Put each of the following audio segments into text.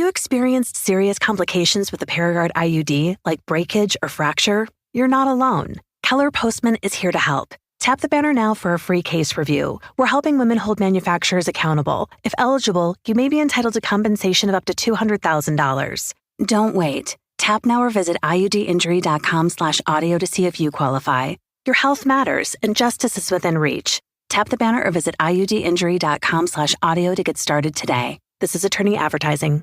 you experienced serious complications with a Paragard IUD, like breakage or fracture? You're not alone. Keller Postman is here to help. Tap the banner now for a free case review. We're helping women hold manufacturers accountable. If eligible, you may be entitled to compensation of up to $200,000. Don't wait. Tap now or visit iudinjury.com/audio to see if you qualify. Your health matters, and justice is within reach. Tap the banner or visit iudinjury.com/audio to get started today. This is attorney advertising.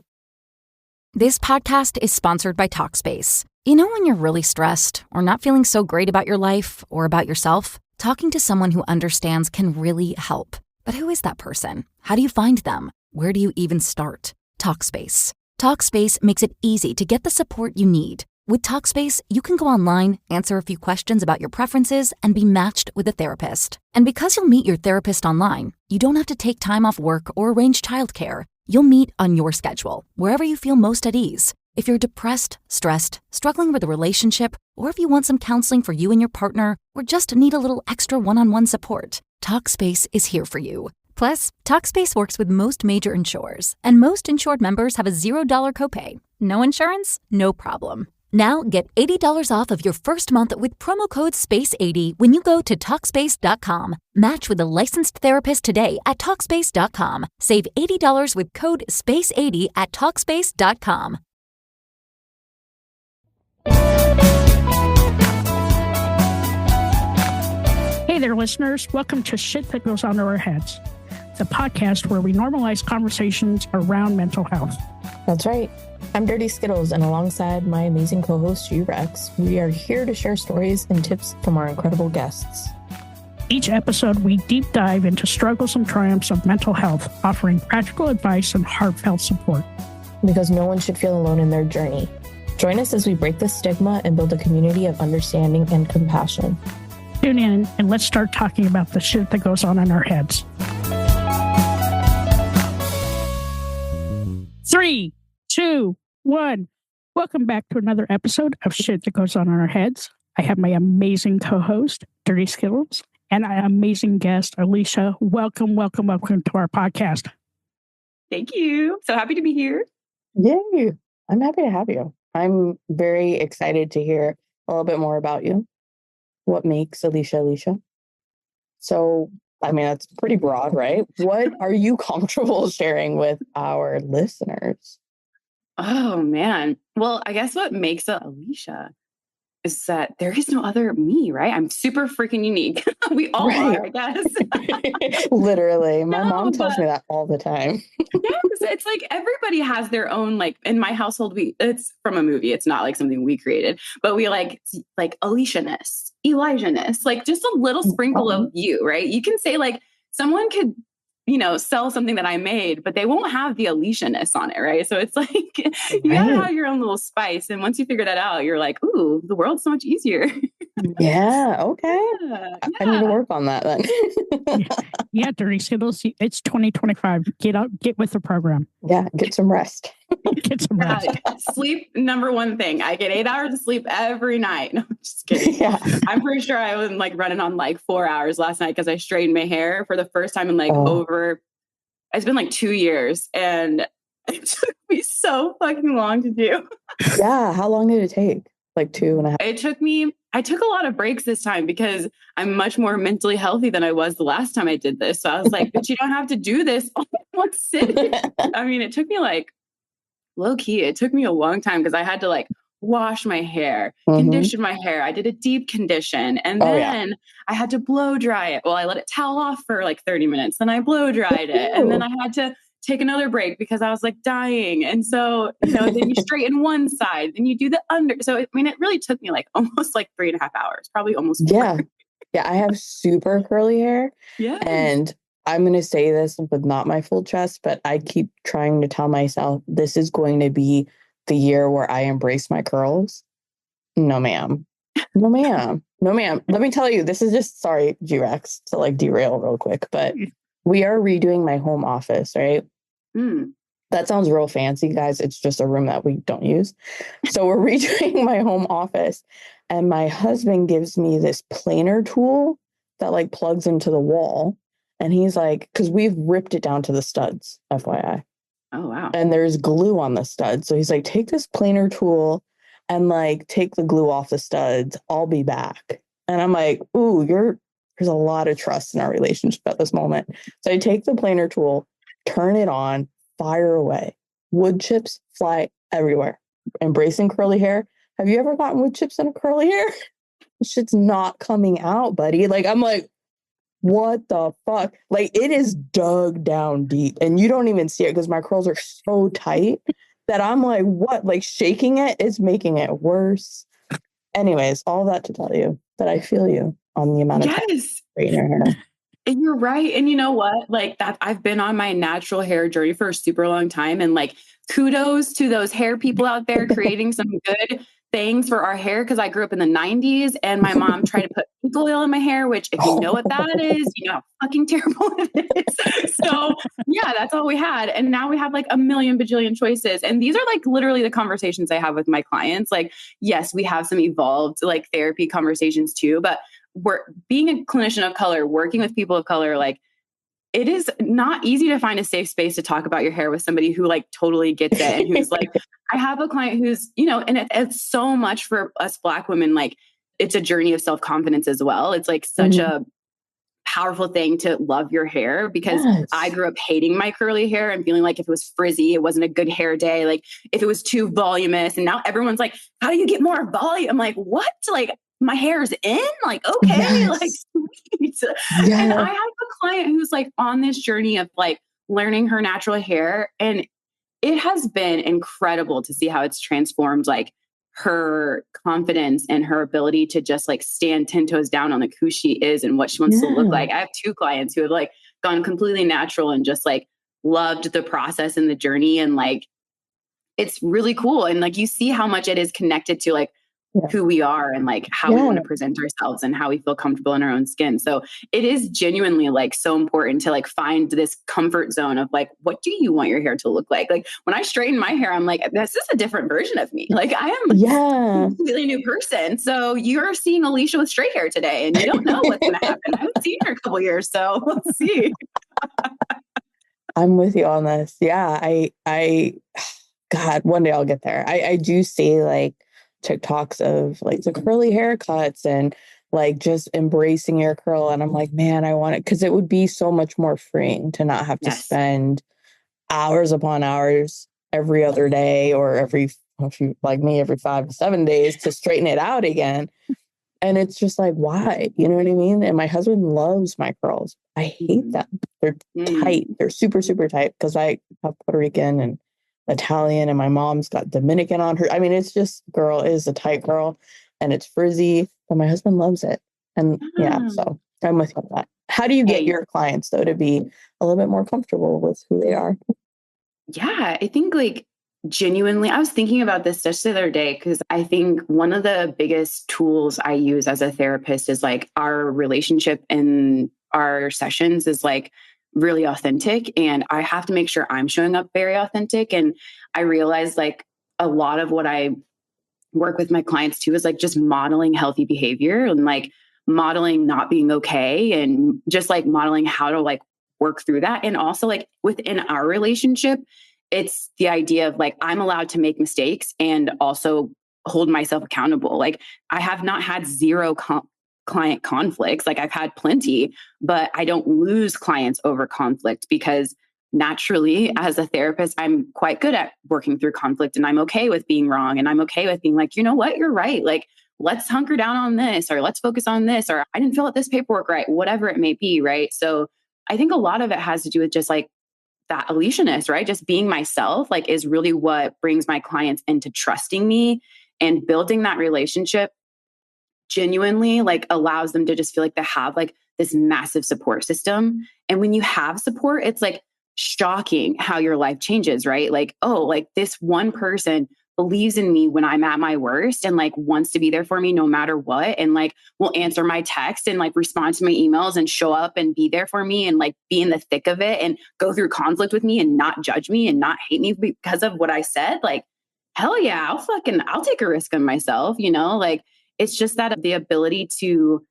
This podcast is sponsored by Talkspace. You know when you're really stressed or not feeling so great about your life or about yourself? Talking to someone who understands can really help. But who is that person? How do you find them? Where do you even start? Talkspace. Talkspace makes it easy to get the support you need. With Talkspace, you can go online, answer a few questions about your preferences, and be matched with a therapist. And because you'll meet your therapist online, you don't have to take time off work or arrange childcare. You'll meet on your schedule, wherever you feel most at ease. If you're depressed, stressed, struggling with a relationship, or if you want some counseling for you and your partner, or just need a little extra one-on-one support, Talkspace is here for you. Plus, Talkspace works with most major insurers, and most insured members have a $0 copay. No insurance? No problem. Now get $80 off of your first month with promo code SPACE80 when you go to Talkspace.com. Match with a licensed therapist today at Talkspace.com. Save $80 with code SPACE80 at Talkspace.com. Hey there, listeners. Welcome to Shit That Goes On in Our Heads, the podcast where we normalize conversations around mental health. That's right. I'm Dirty Skittles, and alongside my amazing co-host, Rex, we are here to share stories and tips from our incredible guests. Each episode, we deep dive into struggles and triumphs of mental health, offering practical advice and heartfelt support. Because no one should feel alone in their journey. Join us as we break the stigma and build a community of understanding and compassion. Tune in and let's start talking about the shit that goes on in our heads. 3, 2, 1. Welcome back to another episode of Shit That Goes On in Our Heads. I have my amazing co-host, Dirty Skittles, and our amazing guest, Alicia. Welcome to our podcast. Thank you. So happy to be here. Yay. I'm happy to have you. I'm very excited to hear a little bit more about you. What makes Alicia? So, I mean, that's pretty broad, right? What are you comfortable sharing with our listeners? Oh, man. Well, I guess what makes Alicia is that there is no other me, right? I'm super freaking unique. We all are, I guess. Literally. My mom tells me that all the time. Yes, it's like everybody has their own, like in my household, it's from a movie. It's not like something we created, but we like Alicia-ness, Elijah-ness, like just a little sprinkle of you, right? You can say like someone could, sell something that I made, but they won't have the Alicia-ness on it, right? So it's like, you gotta have your own little spice. And once you figure that out, you're like, ooh, the world's so much easier. Yeah, okay. Yeah. I need to work on that then. Yeah, Dirty Skittles, it's 2025. Get with the program. Yeah, get some rest. Get some rest. Sleep, number one thing. I get 8 hours of sleep every night. No, I'm just kidding. Yeah. I'm pretty sure I was like running on like 4 hours last night because I straightened my hair for the first time in it's been like 2 years, and it took me so fucking long to do. Yeah. How long did it take? Like 2.5. I took a lot of breaks this time because I'm much more mentally healthy than I was the last time I did this. So I was like, but you don't have to do this all in one sitting. I mean, it took me like low key. It took me a long time because I had to like wash my hair, condition my hair. I did a deep condition, and then I had to blow dry it. Well, I let it towel off for like 30 minutes. Then I blow dried it. And then I had to take another break because I was like dying. And so, then you straighten one side, then you do the under. So, I mean, it really took me like almost like 3.5 hours, probably almost 4. Yeah. Yeah. I have super curly hair. Yeah. And I'm going to say this with not my full chest, but I keep trying to tell myself this is going to be the year where I embrace my curls. No, ma'am. No, ma'am. No, ma'am. Let me tell you, this is just, sorry, G-Rex, to like derail real quick, but we are redoing my home office, right? That sounds real fancy, guys. It's just a room that we don't use. So we're redoing my home office, and my husband gives me this planer tool that like plugs into the wall. And he's like, because we've ripped it down to the studs, FYI. Oh, wow. And there's glue on the studs. So he's like, take this planer tool and like take the glue off the studs. I'll be back. And I'm like, ooh, there's a lot of trust in our relationship at this moment. So I take the planer tool, turn it on, fire away. Wood chips fly everywhere. Embracing curly hair. Have you ever gotten wood chips in a curly hair? Shit's not coming out, buddy. Like, I'm like, what the fuck? Like, it is dug down deep and you don't even see it because my curls are so tight that I'm like, what? Like, shaking it is making it worse. Anyways, all that to tell you that I feel you on the amount of time in your hair. And you're right. And you know what? Like that, I've been on my natural hair journey for a super long time. And like, kudos to those hair people out there creating some good things for our hair. Cause I grew up in the 90s and my mom tried to put pink oil in my hair, which if you know what that is, you know how fucking terrible it is. So yeah, that's all we had. And now we have like a million bajillion choices. And these are like literally the conversations I have with my clients. Like, yes, we have some evolved like therapy conversations too, but we're being a clinician of color, working with people of color, like it is not easy to find a safe space to talk about your hair with somebody who like totally gets it. And who's like, I have a client who's, you know, and it's so much for us Black women. Like it's a journey of self-confidence as well. It's like such a powerful thing to love your hair because I grew up hating my curly hair and feeling like if it was frizzy, it wasn't a good hair day. Like if it was too voluminous and now everyone's like, how do you get more volume? I'm like, what? Like my hair's in? Like, okay, like sweet. And I have a client who's like on this journey of like learning her natural hair. And it has been incredible to see how it's transformed like her confidence and her ability to just like stand 10 toes down on like who she is and what she wants to look like. I have two clients who have like gone completely natural and just like loved the process and the journey. And like, it's really cool. And like, you see how much it is connected to like who we are and like how we want to present ourselves and how we feel comfortable in our own skin. So it is genuinely like so important to like find this comfort zone of like, what do you want your hair to look like? Like when I straighten my hair, I'm like, this is a different version of me. Like I am a completely new person. So you're seeing Alicia with straight hair today and you don't know what's going to happen. I haven't seen her a couple years. So let's see. I'm with you on this. Yeah. God, one day I'll get there. I do see like TikToks of like the curly haircuts and like just embracing your curl. And I'm like, man, I want it because it would be so much more freeing to not have to spend hours upon hours every other day or if you like me, every 5 to 7 days to straighten it out again. And it's just like, why? You know what I mean? And my husband loves my curls. I hate them. They're tight. They're super, super tight because I have Puerto Rican and Italian and my mom's got Dominican on her. I mean, it's just girl is a tight girl and it's frizzy, but my husband loves it. And so I'm with you on that. How do you get your clients though to be a little bit more comfortable with who they are? Yeah, I think like genuinely, I was thinking about this just the other day because I think one of the biggest tools I use as a therapist is like our relationship in our sessions is like really authentic. And I have to make sure I'm showing up very authentic. And I realize like a lot of what I work with my clients too is like just modeling healthy behavior and like modeling not being okay and just like modeling how to like work through that. And also like within our relationship, it's the idea of like, I'm allowed to make mistakes and also hold myself accountable. Like I have not had zero client conflicts. Like I've had plenty, but I don't lose clients over conflict because naturally as a therapist, I'm quite good at working through conflict and I'm okay with being wrong. And I'm okay with being like, you know what, you're right. Like, let's hunker down on this, or let's focus on this, or I didn't fill out this paperwork right, whatever it may be. Right. So I think a lot of it has to do with just like that Alicia-ness, right? Just being myself, like is really what brings my clients into trusting me, and building that relationship genuinely like allows them to just feel like they have like this massive support system. And when you have support, it's like shocking how your life changes, right? Like, oh, like this one person believes in me when I'm at my worst and like wants to be there for me no matter what. And like will answer my text and like respond to my emails and show up and be there for me and like be in the thick of it and go through conflict with me and not judge me and not hate me because of what I said. Like, hell yeah, I'll take a risk on myself, you know, like it's just that the ability to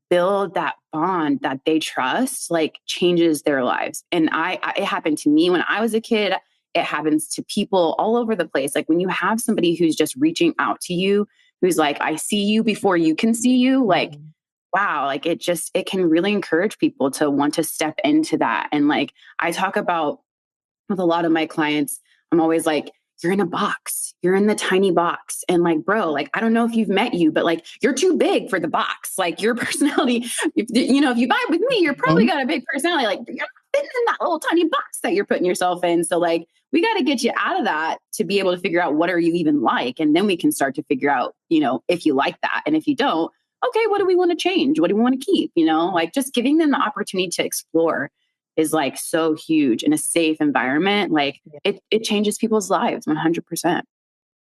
build that bond that they trust, like changes their lives. And it happened to me when I was a kid. it happens to people all over the place. Like when you have somebody who's just reaching out to you, who's like, I see you before you can see you, like, wow, like it can really encourage people to want to step into that. And like, I talk about with a lot of my clients, I'm always like, you're in a box, you're in the tiny box. And like, bro, like, I don't know if you've met you, but like, you're too big for the box. Like your personality, if you vibe with me, you're probably got a big personality. Like you're not fitting in that little tiny box that you're putting yourself in. So like, we got to get you out of that to be able to figure out what are you even like? And then we can start to figure out, if you like that. And if you don't, okay, what do we want to change? What do we want to keep? Like just giving them the opportunity to explore is like so huge in a safe environment. Like it changes people's lives 100%.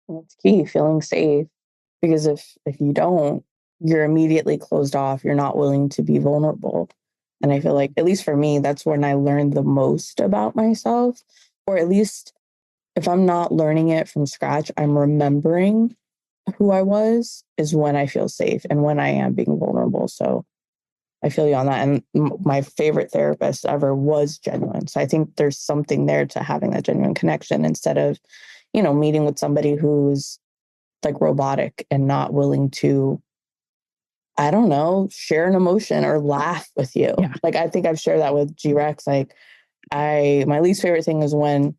That's key, feeling safe. Because if you don't, you're immediately closed off. You're not willing to be vulnerable. And I feel like, at least for me, that's when I learned the most about myself. Or at least if I'm not learning it from scratch, I'm remembering who I was, is when I feel safe and when I am being vulnerable. So I feel you on that. And my favorite therapist ever was genuine. So I think there's something there to having that genuine connection instead of, meeting with somebody who's like robotic and not willing to, I don't know, share an emotion or laugh with you. Yeah. Like, I think I've shared that with G-Rex. Like my least favorite thing is when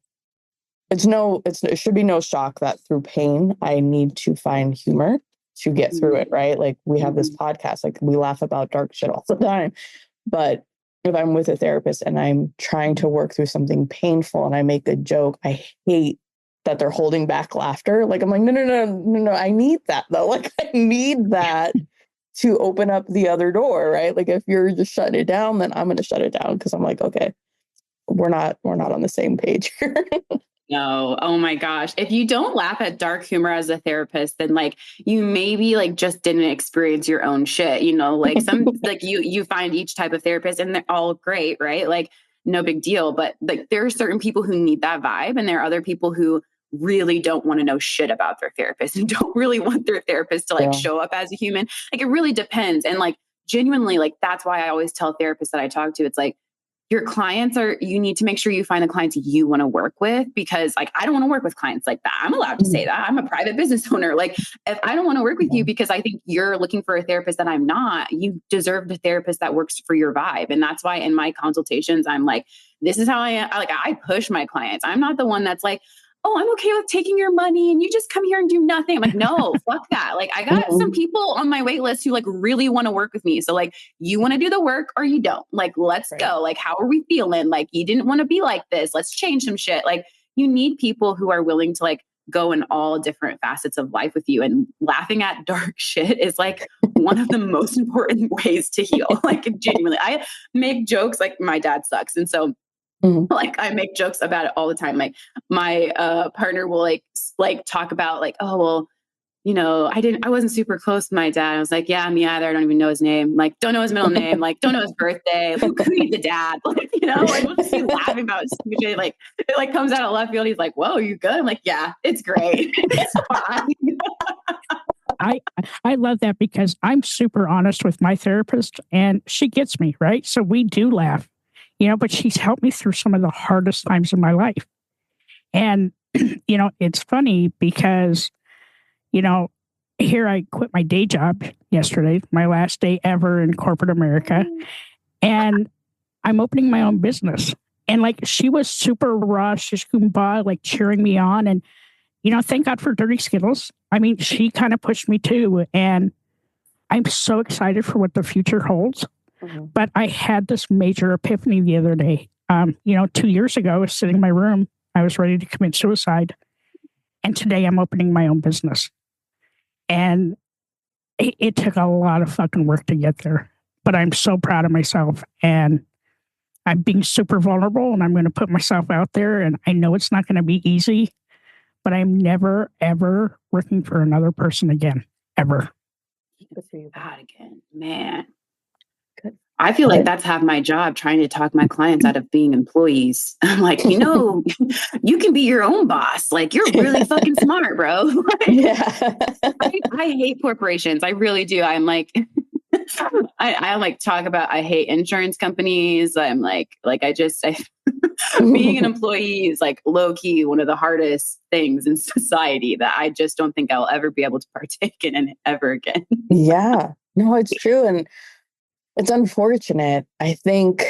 it should be no shock that through pain, I need to find humor to get through it, right? Like we have this podcast, like we laugh about dark shit all the time. But if I'm with a therapist and I'm trying to work through something painful and I make a joke, I hate that they're holding back laughter. Like I'm like, no, I need that though. Like I need that to open up the other door, right? Like if you're just shutting it down, then I'm going to shut it down because I'm like, okay, we're not on the same page here. No. Oh my gosh. If you don't laugh at dark humor as a therapist, then like you maybe like just didn't experience your own shit, like some, like you find each type of therapist and they're all great, right? Like no big deal. But like there are certain people who need that vibe and there are other people who really don't want to know shit about their therapist and don't really want their therapist to like show up as a human. Like it really depends. And like genuinely, like that's why I always tell therapists that I talk to, it's like, your clients you need to make sure you find the clients you want to work with because like, I don't want to work with clients like that. I'm allowed to say that. I'm a private business owner. Like if I don't want to work with you because I think you're looking for a therapist that I'm not, you deserve a therapist that works for your vibe. And that's why in my consultations, I'm like, this is how I am. Like I push my clients. I'm not the one that's like, oh, I'm okay with taking your money and you just come here and do nothing. I'm like, no, fuck that. Like I got some people on my wait list who like really want to work with me. So like you want to do the work or you don't. Like, let's go. Like, how are we feeling? Like you didn't want to be like this. Let's change some shit. Like you need people who are willing to like go in all different facets of life with you. And laughing at dark shit is like one of the most important ways to heal. Like genuinely, I make jokes like my dad sucks. And so like I make jokes about it all the time. Like my partner will like talk about like, oh, well, I wasn't super close to my dad. I was like, yeah, me either. I don't even know his name. Like, don't know his middle name. Like, don't know his birthday. Like, who needs a dad? Like, like we'll just be laughing about stupid shit. Like, it like comes out of left field. He's like, whoa, you good? I'm like, yeah, it's great. It's fine. I love that because I'm super honest with my therapist and she gets me, right? So we do laugh. But she's helped me through some of the hardest times in my life. And, it's funny because, here I quit my day job yesterday, my last day ever in corporate America. And I'm opening my own business. And like, she was super raw, shish kumbaya, like cheering me on. And, thank God for Dirty Skittles. I mean, she kind of pushed me too. And I'm so excited for what the future holds. But I had this major epiphany the other day. 2 years ago, I was sitting in my room. I was ready to commit suicide. And today I'm opening my own business. And it took a lot of fucking work to get there. But I'm so proud of myself. And I'm being super vulnerable and I'm going to put myself out there. And I know it's not going to be easy. But I'm never, ever working for another person again. Ever. God again, man. I feel like that's half my job, trying to talk my clients out of being employees. I'm like, you can be your own boss. Like, you're really fucking smart, bro. Like, I hate corporations. I really do. I'm like, I like talk about, I hate insurance companies. I'm like, I being an employee is like low key one of the hardest things in society that I just don't think I'll ever be able to partake in ever again. Yeah, no, it's true. And it's unfortunate. I think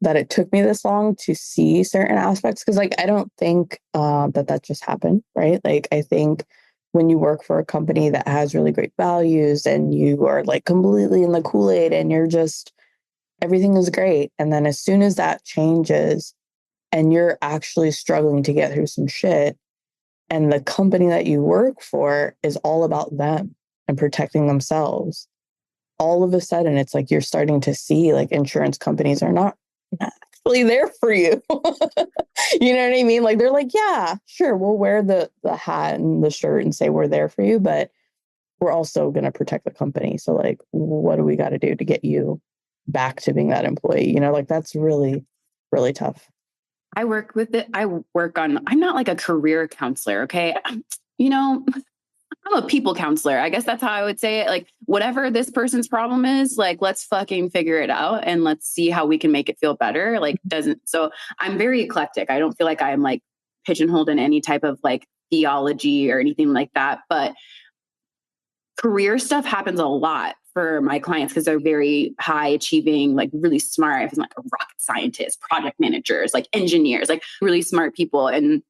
that it took me this long to see certain aspects because like I don't think that just happened, right? Like I think when you work for a company that has really great values and you are like completely in the Kool-Aid and you're just everything is great, and then as soon as that changes and you're actually struggling to get through some shit and the company that you work for is all about them and protecting themselves, all of a sudden it's like you're starting to see like insurance companies are not actually there for you. You know what I mean? Like they're like, yeah, sure, we'll wear the hat and the shirt and say we're there for you, but we're also going to protect the company. So like, what do we got to do to get you back to being that employee? You know, like that's really, really tough. I work with it. I'm not like a career counselor. Okay. I'm a people counselor. I guess that's how I would say it. Like whatever this person's problem is, like, let's fucking figure it out and let's see how we can make it feel better. So I'm very eclectic. I don't feel like I'm like pigeonholed in any type of like theology or anything like that, but career stuff happens a lot for my clients because they're very high achieving, like really smart. I'm like a rocket scientist, project managers, like engineers, like really smart people. And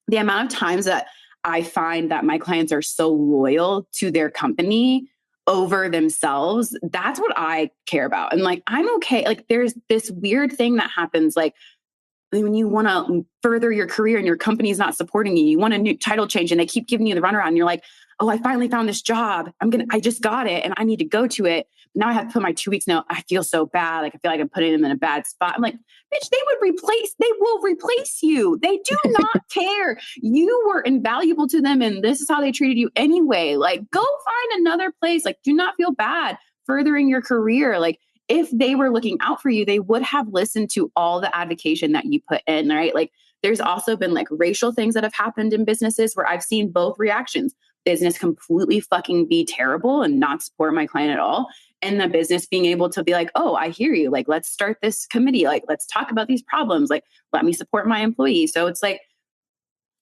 the amount of times that I find that my clients are so loyal to their company over themselves, that's what I care about. And like, I'm okay. Like there's this weird thing that happens, like when you want to further your career and your company's not supporting you, you want a new title change and they keep giving you the runaround. And you're like, oh, I finally found this job. I just got it and I need to go to it. Now I have to put my 2 weeks note. I feel so bad. Like I feel like I'm putting them in a bad spot. I'm like, bitch, they will replace you. They do not care. You were invaluable to them and this is how they treated you anyway. Like go find another place. Like do not feel bad furthering your career. Like if they were looking out for you, they would have listened to all the advocation that you put in, right? Like there's also been like racial things that have happened in businesses where I've seen both reactions. Business completely fucking be terrible and not support my client at all. And the business being able to be like, oh, I hear you. Like, let's start this committee. Like, let's talk about these problems. Like, let me support my employees. So it's like,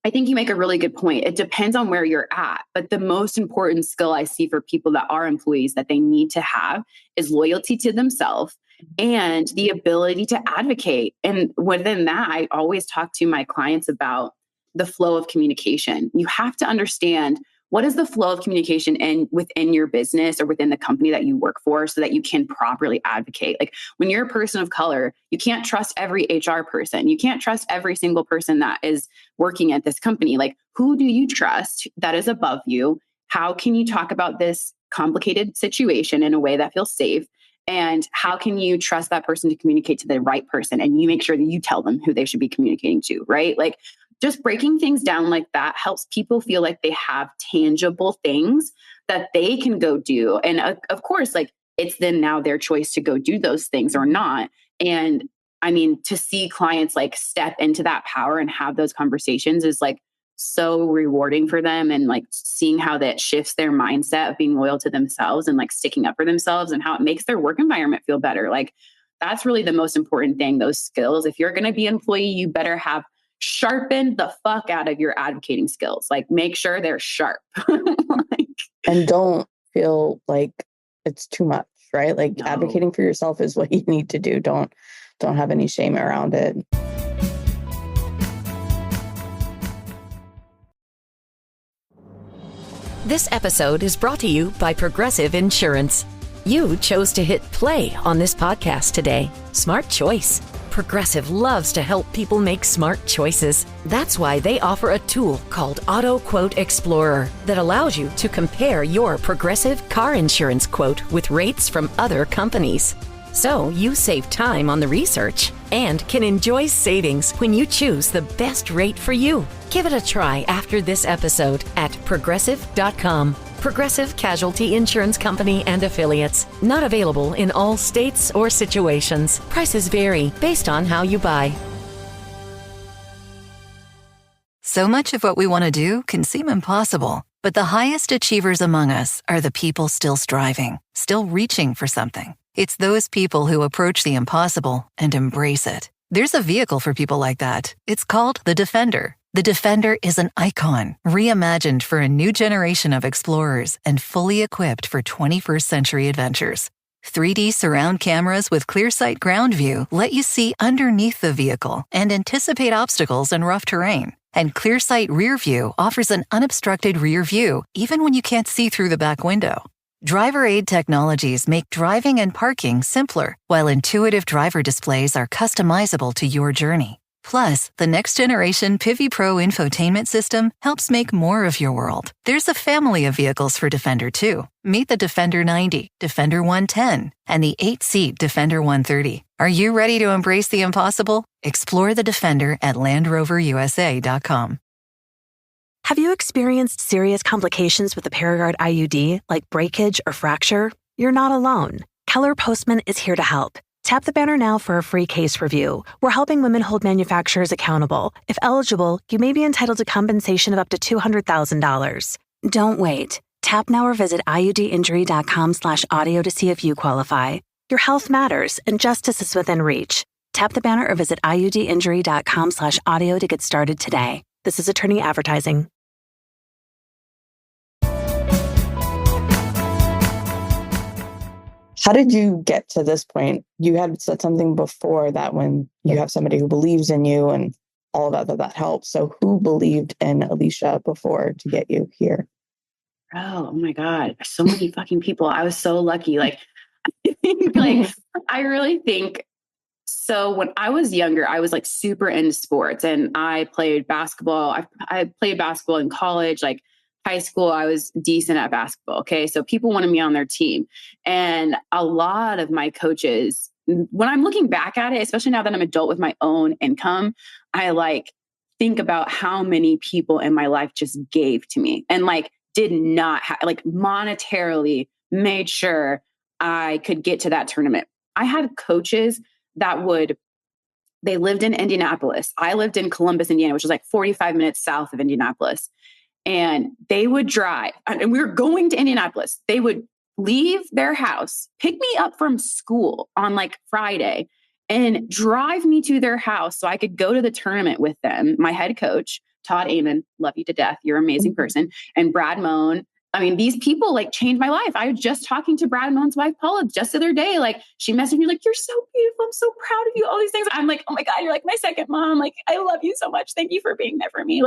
I think you make a really good point. It depends on where you're at. But the most important skill I see for people that are employees that they need to have is loyalty to themselves and the ability to advocate. And within that, I always talk to my clients about the flow of communication. You have to understand what is the flow of communication within your business or within the company that you work for so that you can properly advocate. Like when you're a person of color, you can't trust every HR person. You can't trust every single person that is working at this company. Like who do you trust that is above you? How can you talk about this complicated situation in a way that feels safe? And how can you trust that person to communicate to the right person? And you make sure that you tell them who they should be communicating to, right? Like just breaking things down like that helps people feel like they have tangible things that they can go do. And of course, like it's then now their choice to go do those things or not. And I mean, to see clients like step into that power and have those conversations is like so rewarding for them. And like seeing how that shifts their mindset of being loyal to themselves and like sticking up for themselves and how it makes their work environment feel better. Like that's really the most important thing, those skills. If you're going to be an employee, you better have sharpen the fuck out of your advocating skills. Like make sure they're sharp. And don't feel like it's too much, right? Like No. Advocating for yourself is what you need to do. Don't have any shame around it. This episode is brought to you by Progressive Insurance. You chose to hit play on this podcast today. Smart choice. Progressive loves to help people make smart choices. That's why they offer a tool called Auto Quote Explorer that allows you to compare your Progressive car insurance quote with rates from other companies. So you save time on the research and can enjoy savings when you choose the best rate for you. Give it a try after this episode at progressive.com. Progressive Casualty Insurance Company and Affiliates. Not available in all states or situations. Prices vary based on how you buy. So much of what we want to do can seem impossible, but the highest achievers among us are the people still striving, still reaching for something. It's those people who approach the impossible and embrace it. There's a vehicle for people like that. It's called the Defender. The Defender is an icon, reimagined for a new generation of explorers and fully equipped for 21st century adventures. 3D surround cameras with ClearSight ground view let you see underneath the vehicle and anticipate obstacles in rough terrain. And ClearSight Rear View offers an unobstructed rear view even when you can't see through the back window. Driver aid technologies make driving and parking simpler, while intuitive driver displays are customizable to your journey. Plus, the next-generation Pivi Pro infotainment system helps make more of your world. There's a family of vehicles for Defender, too. Meet the Defender 90, Defender 110, and the 8-seat Defender 130. Are you ready to embrace the impossible? Explore the Defender at LandRoverUSA.com. Have you experienced serious complications with the Paragard IUD, like breakage or fracture? You're not alone. Keller Postman is here to help. Tap the banner now for a free case review. We're helping women hold manufacturers accountable. If eligible, you may be entitled to compensation of up to $200,000. Don't wait. Tap now or visit iudinjury.com/audio to see if you qualify. Your health matters, and justice is within reach. Tap the banner or visit iudinjury.com/audio to get started today. This is attorney advertising. How did you get to this point? You had said something before that when you have somebody who believes in you and all of that helps. So who believed in Alicia before to get you here? Oh my God. So many fucking people. I was so lucky. I really think so. When I was younger, I was super into sports, and I played basketball. I played basketball in college, high school. I was decent at basketball. Okay. So people wanted me on their team. And a lot of my coaches, when I'm looking back at it, especially now that I'm an adult with my own income, I think about how many people in my life just gave to me and did not monetarily made sure I could get to that tournament. I had coaches that they lived in Indianapolis. I lived in Columbus, Indiana, which is 45 minutes south of Indianapolis. And they would drive, and we were going to Indianapolis. They would leave their house, pick me up from school on Friday, and drive me to their house so I could go to the tournament with them. My head coach, Todd Amon, love you to death. You're an amazing person. And Brad Moan. I mean, these people changed my life. I was just talking to Brad Moan's wife, Paula, just the other day. She messaged me you're so beautiful. I'm so proud of you. All these things. I'm oh my God, you're my second mom. I love you so much. Thank you for being there for me.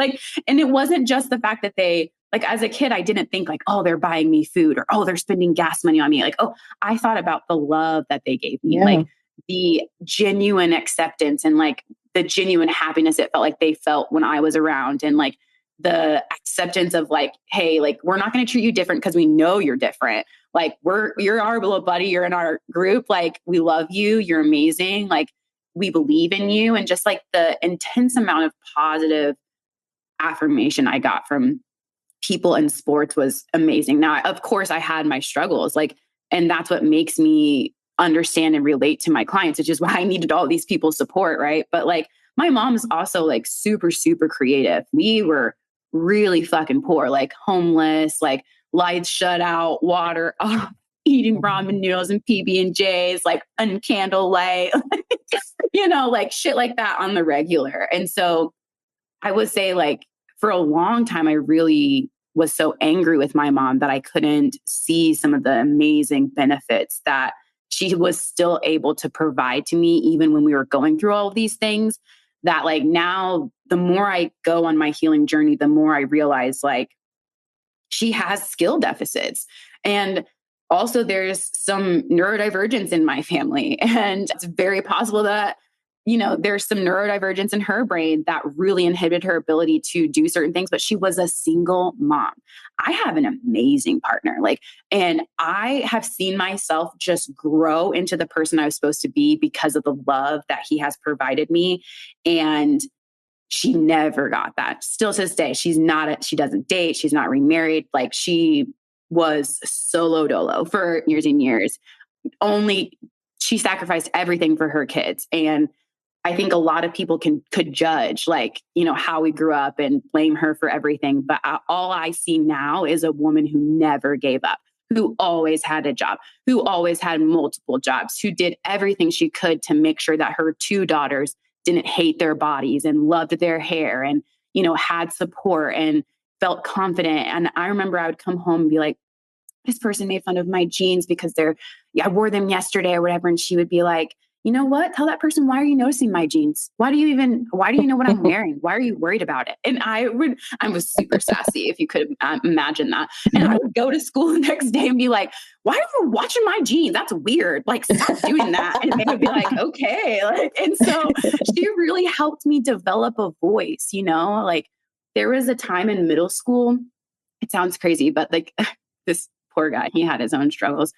And it wasn't just the fact that they, as a kid, I didn't think oh, they're buying me food or, oh, they're spending gas money on me. Oh, I thought about the love that they gave me, the genuine acceptance and the genuine happiness it felt like they felt when I was around, and the acceptance of hey, we're not going to treat you different because we know you're different. You're our little buddy. You're in our group. We love you. You're amazing. We believe in you. And just the intense amount of positive affirmation I got from people in sports was amazing. Now, of course, I had my struggles, and that's what makes me understand and relate to my clients, which is why I needed all these people's support. Right. But my mom is also super, super creative. We were really fucking poor, homeless, lights shut out, water off, eating ramen noodles and PB&Js, on candlelight, shit like that on the regular. And so I would say for a long time, I really was so angry with my mom that I couldn't see some of the amazing benefits that she was still able to provide to me, even when we were going through all of these things. That now, the more I go on my healing journey, the more I realize she has skill deficits. And also there's some neurodivergence in my family. And it's very possible that, there's some neurodivergence in her brain that really inhibited her ability to do certain things, but she was a single mom. I have an amazing partner, and I have seen myself just grow into the person I was supposed to be because of the love that he has provided me. And she never got that. Still to this day, she doesn't date. She's not remarried. She was solo dolo for years and years. She sacrificed everything for her kids. And I think a lot of people could judge how we grew up and blame her for everything. But all I see now is a woman who never gave up, who always had a job, who always had multiple jobs, who did everything she could to make sure that her two daughters didn't hate their bodies and loved their hair and, you know, had support and felt confident. And I remember I would come home and be like, this person made fun of my jeans because I wore them yesterday or whatever. And she would be like, you know what? Tell that person, why are you noticing my jeans? Why do you know what I'm wearing? Why are you worried about it? And I was super sassy, if you could imagine that. And I would go to school the next day and be like, why are you watching my jeans? That's weird. Like, stop doing that. And they would be like, okay. Like, and so she really helped me develop a voice, you know, like there was a time in middle school. It sounds crazy, but like this poor guy, he had his own struggles.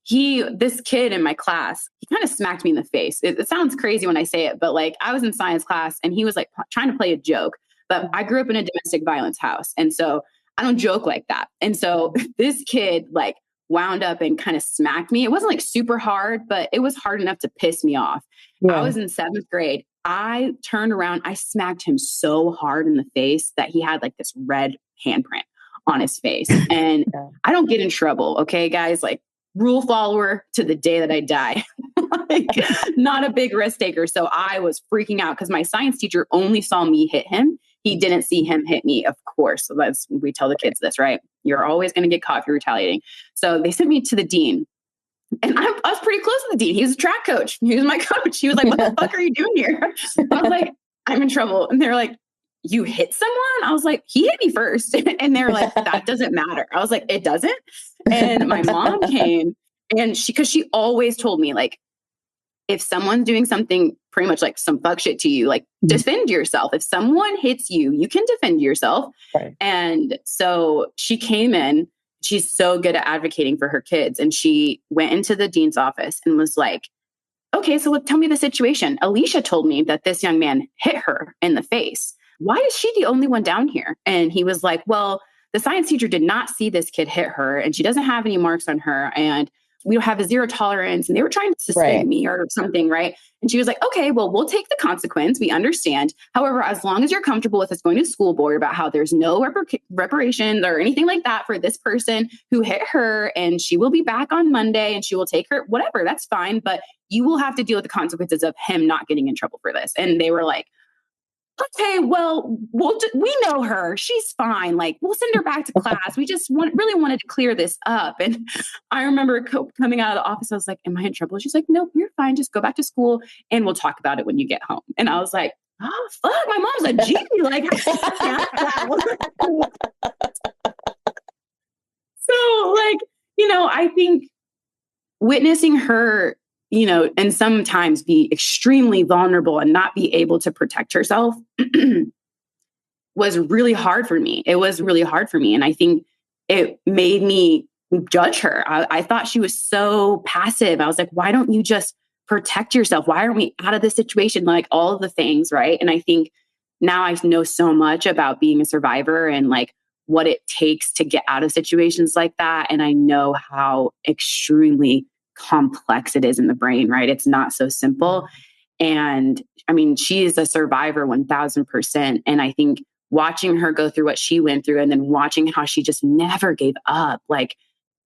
This kid in my class, he kind of smacked me in the face. It sounds crazy when I say it, but like I was in science class and he was like trying to play a joke, but I grew up in a domestic violence house. And so I don't joke like that. And so this kid like wound up and kind of smacked me. It wasn't like super hard, but it was hard enough to piss me off. Yeah. I was in 7th grade. I turned around, I smacked him so hard in the face that he had like this red handprint on his face. And I don't get in trouble. Okay, guys, like rule follower to the day that I die, like not a big risk taker. So I was freaking out because my science teacher only saw me hit him. He didn't see him hit me, of course. So we tell the kids this, right? You're always going to get caught if you're retaliating. So they sent me to the dean. And I was pretty close to the dean. He was a track coach. He was my coach. He was like, what the fuck are you doing here? I was like, I'm in trouble. And they're like, you hit someone? I was like, he hit me first. And they're like, that doesn't matter. I was like, it doesn't. And my mom came and because she always told me like, if someone's doing something pretty much like some fuck shit to you, like defend yourself. If someone hits you, you can defend yourself. Right. And so she came in, she's so good at advocating for her kids. And she went into the dean's office and was like, okay, so tell me the situation. Alicia told me that this young man hit her in the face. Why is she the only one down here? And he was like, well, the science teacher did not see this kid hit her and she doesn't have any marks on her. And we have a zero tolerance and they were trying to suspend me or something. Right. And she was like, okay, well, we'll take the consequence. We understand. However, as long as you're comfortable with us going to school board about how there's no reparations or anything like that for this person who hit her and she will be back on Monday and she will take her, whatever, that's fine. But you will have to deal with the consequences of him not getting in trouble for this. And they were like, okay, well, we know her. She's fine. Like, we'll send her back to class. We just really wanted to clear this up. And I remember coming out of the office, I was like, am I in trouble? She's like, nope, you're fine. Just go back to school and we'll talk about it when you get home. And I was like, oh, fuck, my mom's a genie. Like, so like, you know, I think witnessing her, you know, and sometimes be extremely vulnerable and not be able to protect herself was really hard for me. It was really hard for me. And I think it made me judge her. I thought she was so passive. I was like, why don't you just protect yourself? Why aren't we out of this situation? Like all of the things, right? And I think now I know so much about being a survivor and like what it takes to get out of situations like that. And I know how extremely complex it is in the brain, right? It's not so simple. And I mean, she is a survivor 1000%. And I think watching her go through what she went through and then watching how she just never gave up, like,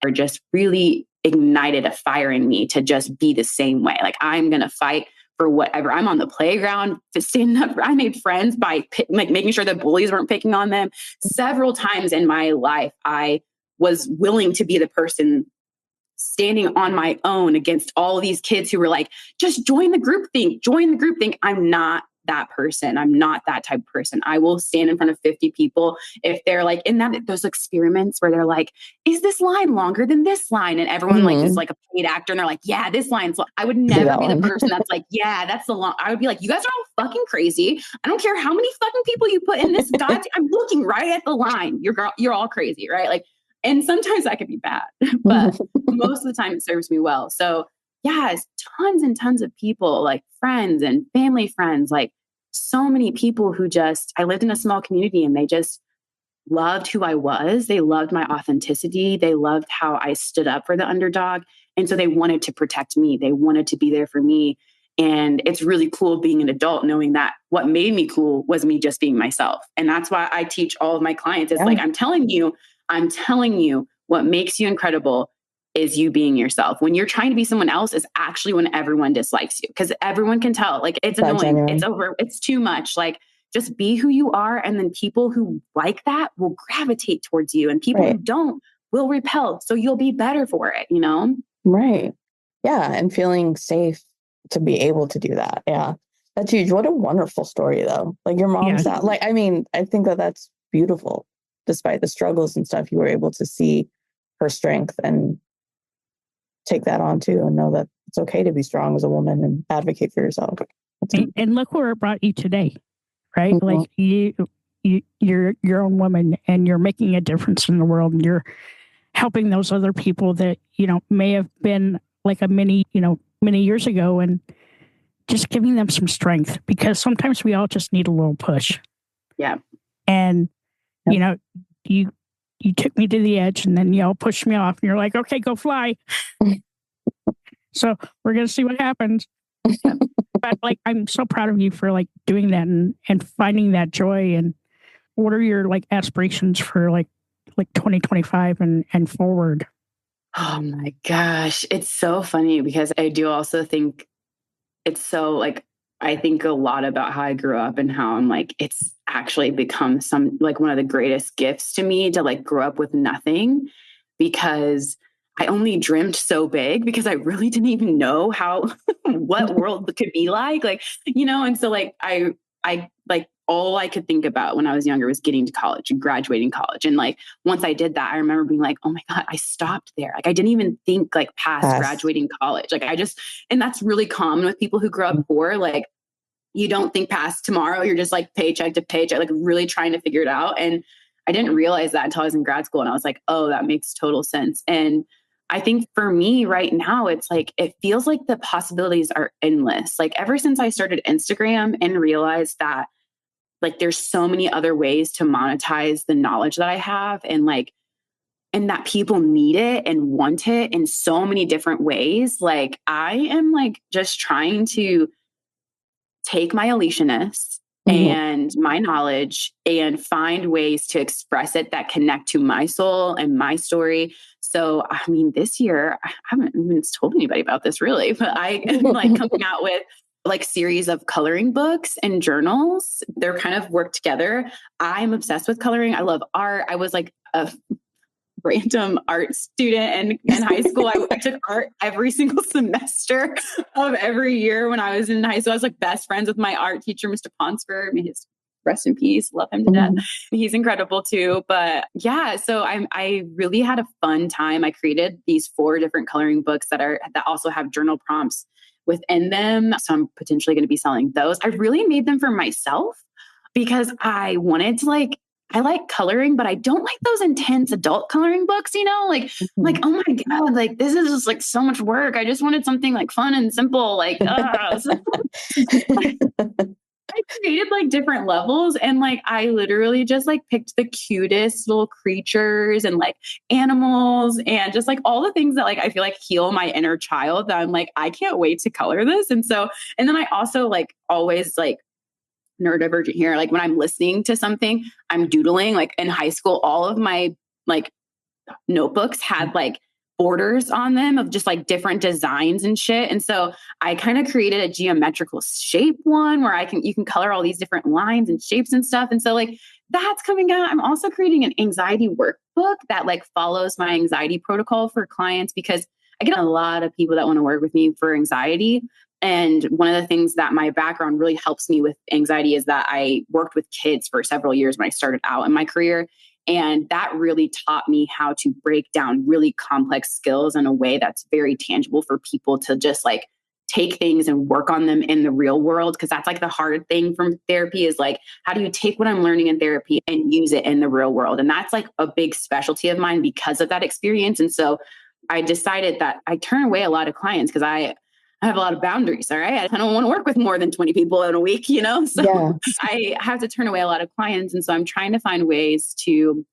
or just really ignited a fire in me to just be the same way. Like, I'm going to fight for whatever. I'm on the playground standing up. I made friends by like making sure that bullies weren't picking on them. Several times in my life, I was willing to be the person standing on my own against all of these kids who were like, just join the group think. I'm not that person. I'm not that type of person. I will stand in front of 50 people if they're like in those experiments where they're like, is this line longer than this line? And everyone like is like a paid actor and they're like, yeah, this line's long. I would never be the person that's like, yeah, that's the long. I would be like, you guys are all fucking crazy. I don't care how many fucking people you put in this. I'm looking right at the line. You're all crazy, right? Like, and sometimes that could be bad, but most of the time it serves me well. So yeah, it's tons and tons of people, like friends and family friends, like so many people who I lived in a small community and they just loved who I was. They loved my authenticity. They loved how I stood up for the underdog. And so they wanted to protect me. They wanted to be there for me. And it's really cool being an adult, knowing that what made me cool was me just being myself. And that's why I teach all of my clients is like, I'm telling you what makes you incredible is you being yourself. When you're trying to be someone else is actually when everyone dislikes you, because everyone can tell, like, it's annoying. Genuine. It's over. It's too much. Like, just be who you are. And then people who like that will gravitate towards you, and people who don't will repel. So you'll be better for it, you know? Right. Yeah. And feeling safe to be able to do that. Yeah. That's huge. What a wonderful story, though. Like, your mom's not like, I mean, I think that that's beautiful. Despite the struggles and stuff, you were able to see her strength and take that on too, and know that it's okay to be strong as a woman and advocate for yourself. And look where it brought you today, right? Mm-hmm. Like you're your own woman, and you're making a difference in the world, and you're helping those other people that, you know, may have been like many years ago, and just giving them some strength, because sometimes we all just need a little push. Yeah. And, you know, you took me to the edge, and then you all pushed me off, and you're like, okay, go fly. So we're going to see what happens. But like, I'm so proud of you for like doing that and finding that joy. And what are your like aspirations for like 2025 and forward? Oh my gosh. It's so funny, because I do also think it's so like, I think a lot about how I grew up and how I'm like, it's actually become one of the greatest gifts to me to like grow up with nothing, because I only dreamt so big, because I really didn't even know what world could be like, you know? And so like, I like, all I could think about when I was younger was getting to college and graduating college. And like, once I did that, I remember being like, oh my God, I stopped there. Like, I didn't even think like past graduating college. Like, and that's really common with people who grew up poor. Like, you don't think past tomorrow. You're just like paycheck to paycheck, like really trying to figure it out. And I didn't realize that until I was in grad school. And I was like, oh, that makes total sense. And I think for me right now, it's like, it feels like the possibilities are endless. Like, ever since I started Instagram and realized that like, there's so many other ways to monetize the knowledge that I have, and that people need it and want it in so many different ways. Like, I am like just trying to take my Alicianess and my knowledge and find ways to express it that connect to my soul and my story. So, I mean, this year, I haven't even told anybody about this really, but I am like coming out with like series of coloring books and journals. They're kind of work together. I'm obsessed with coloring. I love art. I was like a random art student in high school. I took art every single semester of every year when I was in high school. I was like best friends with my art teacher, Mr. Ponsford. May his rest in peace. Love him to death. He's incredible too. But yeah, so I really had a fun time. I created these 4 different coloring books that also have journal prompts within them. So I'm potentially going to be selling those. I really made them for myself, because I wanted to I like coloring, but I don't like those intense adult coloring books, you know, like, oh my God, like this is just like so much work. I just wanted something like fun and simple, like, I created like different levels, and like I literally just like picked the cutest little creatures and like animals and just like all the things that like I feel like heal my inner child, that I'm like, I can't wait to color this. And then I also like always like neurodivergent here. Like when I'm listening to something, I'm doodling. Like in high school, all of my like notebooks had like borders on them of just like different designs and shit. And so I kind of created a geometrical shape one where you can color all these different lines and shapes and stuff. And so like that's coming out. I'm also creating an anxiety workbook that like follows my anxiety protocol for clients, because I get a lot of people that want to work with me for anxiety. And one of the things that my background really helps me with anxiety is that I worked with kids for several years when I started out in my career. And that really taught me how to break down really complex skills in a way that's very tangible for people to just like take things and work on them in the real world. Cause that's like the hard thing from therapy is like, how do you take what I'm learning in therapy and use it in the real world? And that's like a big specialty of mine because of that experience. And so I decided that I turn away a lot of clients because I have a lot of boundaries. All right. I don't want to work with more than 20 people in a week, you know? So I have to turn away a lot of clients. And so I'm trying to find ways to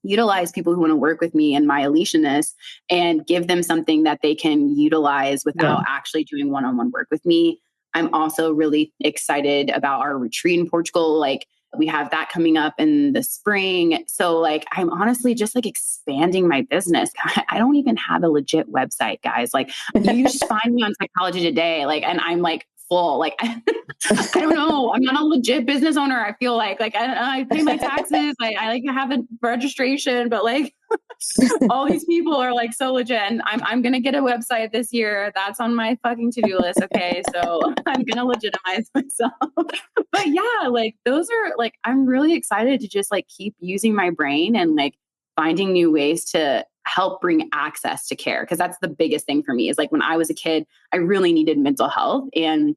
utilize people who want to work with me and my Alicianess and give them something that they can utilize without actually doing one-on-one work with me. I'm also really excited about our retreat in Portugal. Like We have that coming up in the spring. So like, I'm honestly just like expanding my business. I don't even have a legit website, guys. Like you just find me on Psychology Today, like, and I'm like full, like, I don't know. I'm not a legit business owner. I feel like I pay my taxes. I like to have a registration, but like all these people are like so legit. And I'm going to get a website this year. That's on my fucking to-do list. Okay. So I'm going to legitimize myself. But yeah, like those are like, I'm really excited to just like keep using my brain and like finding new ways to help bring access to care. Cause that's the biggest thing for me is like when I was a kid, I really needed mental health. And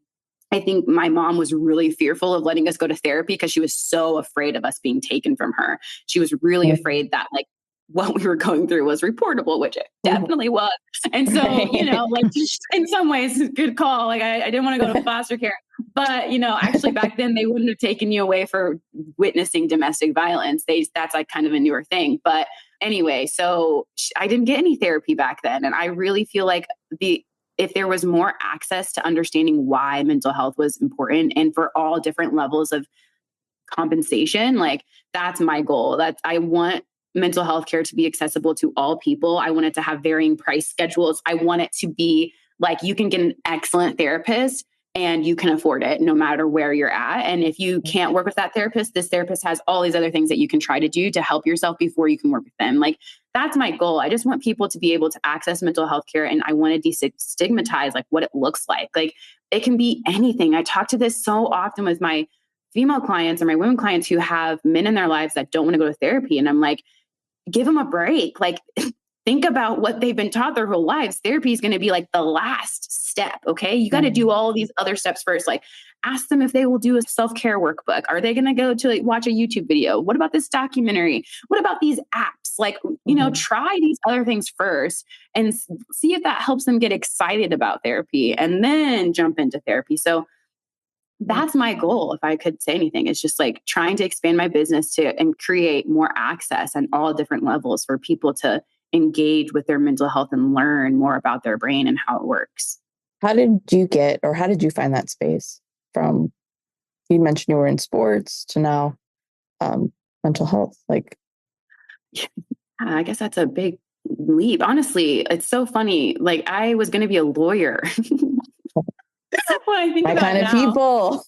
I think my mom was really fearful of letting us go to therapy because she was so afraid of us being taken from her. She was really afraid that like what we were going through was reportable, which it definitely was. And so, you know, like in some ways, good call. Like I didn't want to go to foster care, but you know, actually back then they wouldn't have taken you away for witnessing domestic violence. That's like kind of a newer thing. But anyway, so I didn't get any therapy back then. And I really feel like if there was more access to understanding why mental health was important and for all different levels of compensation, like that's my goal. I want mental health care to be accessible to all people. I want it to have varying price schedules. I want it to be like you can get an excellent therapist and you can afford it no matter where you're at. And if you can't work with that therapist, this therapist has all these other things that you can try to do to help yourself before you can work with them. Like that's my goal. I just want people to be able to access mental health care. And I want to destigmatize like what it looks like. Like it can be anything. I talk to this so often with my female clients or my women clients who have men in their lives that don't want to go to therapy. And I'm like, give them a break. Like think about what they've been taught their whole lives. Therapy is going to be like the last step. Okay. You got to do all these other steps first. Like ask them if they will do a self-care workbook. Are they going to go to like watch a YouTube video? What about this documentary? What about these apps? Like, you know, try these other things first and see if that helps them get excited about therapy and then jump into therapy. So that's my goal. If I could say anything, it's just like trying to expand my business and create more access on all different levels for people to engage with their mental health and learn more about their brain and how it works. How did you find that space from, you mentioned you were in sports to now mental health? Like, I guess that's a big leap. Honestly, it's so funny. Like I was going to be a lawyer. When I think my about kind of people.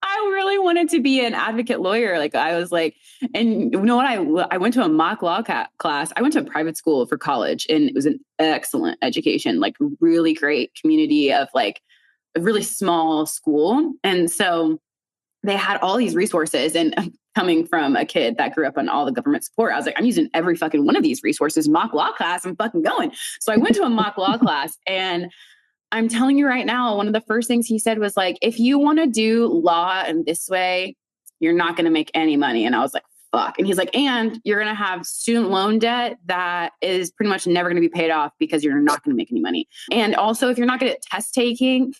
I really wanted to be an advocate lawyer. Like I was like, and you know what? I went to a mock law class. I went to a private school for college and it was an excellent education, like really great community of like a really small school. And so they had all these resources, and coming from a kid that grew up on all the government support, I was like, I'm using every fucking one of these resources. Mock law class, I'm fucking going. So I went to a mock law class, and I'm telling you right now, one of the first things he said was like, if you want to do law in this way, you're not going to make any money. And I was like, fuck. And he's like, and you're going to have student loan debt that is pretty much never going to be paid off because you're not going to make any money. And also, if you're not good at test taking,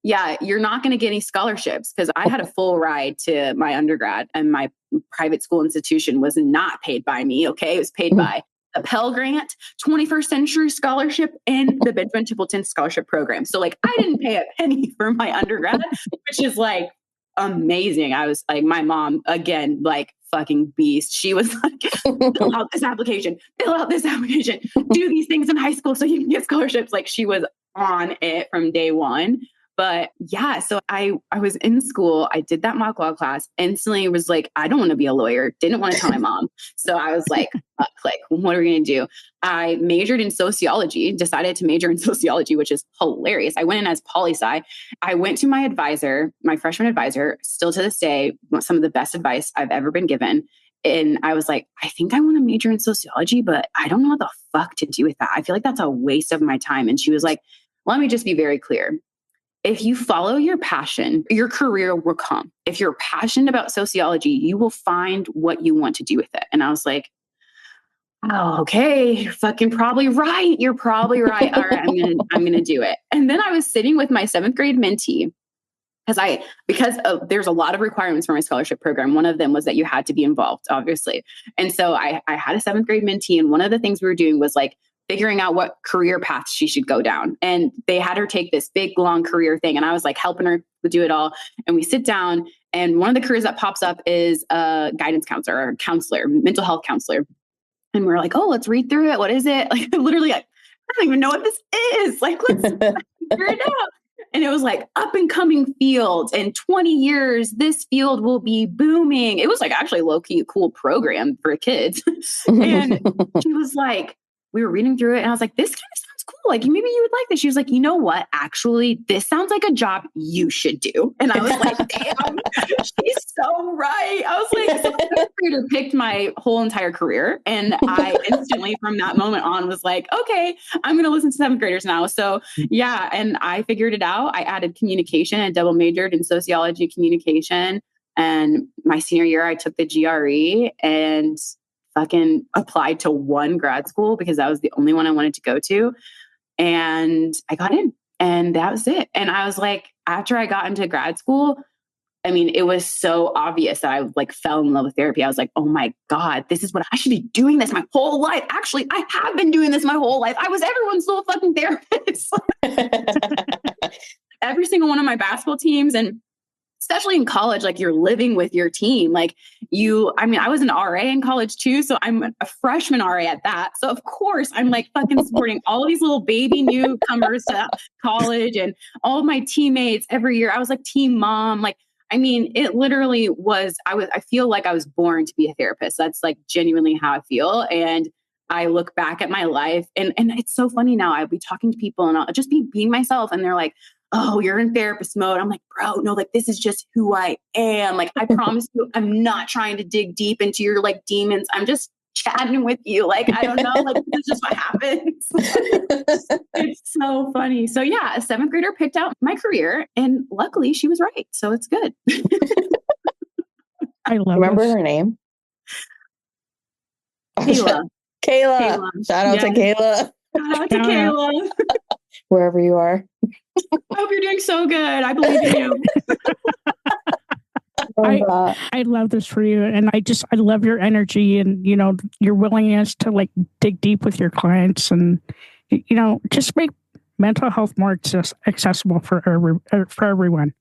yeah, you're not going to get any scholarships, because I had a full ride to my undergrad and my private school institution was not paid by me. Okay. It was paid by the Pell Grant, 21st Century Scholarship, and the Benjamin Templeton Scholarship Program. So like, I didn't pay a penny for my undergrad, which is like amazing. I was like, my mom, again, like fucking beast. She was like, fill out this application, do these things in high school so you can get scholarships. Like she was on it from day one. But yeah, so I was in school. I did that mock law class, instantly was like, I don't want to be a lawyer. Didn't want to tell my mom. So I was like, what are we going to do? I majored in sociology, decided to major in sociology, which is hilarious. I went in as poli-sci. I went to my advisor, my freshman advisor, still to this day, some of the best advice I've ever been given. And I was like, I think I want to major in sociology, but I don't know what the fuck to do with that. I feel like that's a waste of my time. And she was like, let me just be very clear. If you follow your passion, your career will come. If you're passionate about sociology, you will find what you want to do with it. And I was like, oh, okay, you're fucking probably right. You're probably right. All right, I'm gonna do it. And then I was sitting with my 7th grade mentee because there's a lot of requirements for my scholarship program. One of them was that you had to be involved, obviously. And so I had a 7th grade mentee, and one of the things we were doing was like figuring out what career path she should go down. And they had her take this big, long career thing. And I was like helping her do it all. And we sit down And one of the careers that pops up is a guidance counselor or counselor, mental health counselor. And we're like, oh, let's read through it. What is it? Like, literally, I don't even know what this is. Like, let's figure it out. And it was like up and coming fields. In 20 years, this field will be booming. It was like actually low key cool program for kids. And she was like, we were reading through it and I was like, this kind of sounds cool. Like maybe you would like this. She was like, you know what? Actually, this sounds like a job you should do. And I was like, damn, she's so right. I was like, so the grader picked my whole entire career. And I instantly from that moment on was like, okay, I'm going to listen to 7th graders now. So yeah. And I figured it out. I added communication and double majored in sociology and communication. And my senior year, I took the GRE and fucking applied to one grad school because that was the only one I wanted to go to. And I got in and that was it. And I was like, after I got into grad school, I mean, it was so obvious that I like fell in love with therapy. I was like, oh my God, this is what I should be doing this my whole life. Actually, I have been doing this my whole life. I was everyone's little fucking therapist. Every single one of my basketball teams and especially in college, like you're living with your team. Like I was an RA in college too. So I'm a freshman RA at that. So of course I'm like fucking supporting all of these little baby newcomers to college and all of my teammates every year. I was like team mom. Like, I mean, it literally was, I feel like I was born to be a therapist. That's like genuinely how I feel. And I look back at my life and it's so funny now. I'll be talking to people and I'll just be being myself. And they're like, oh, you're in therapist mode. I'm like, bro, no, like, this is just who I am. Like, I promise you, I'm not trying to dig deep into your like demons. I'm just chatting with you. Like, I don't know, like, this is just what happens. It's so funny. So yeah, a 7th grader picked out my career and luckily she was right. So it's good. I love Remember her name? Kayla. Kayla. Shout out to Kayla. Shout out to Kayla. Wherever you are. I hope you're doing so good. I believe in you. I love this for you. And I love your energy and, you know, your willingness to like dig deep with your clients and, you know, just make mental health more accessible for everyone.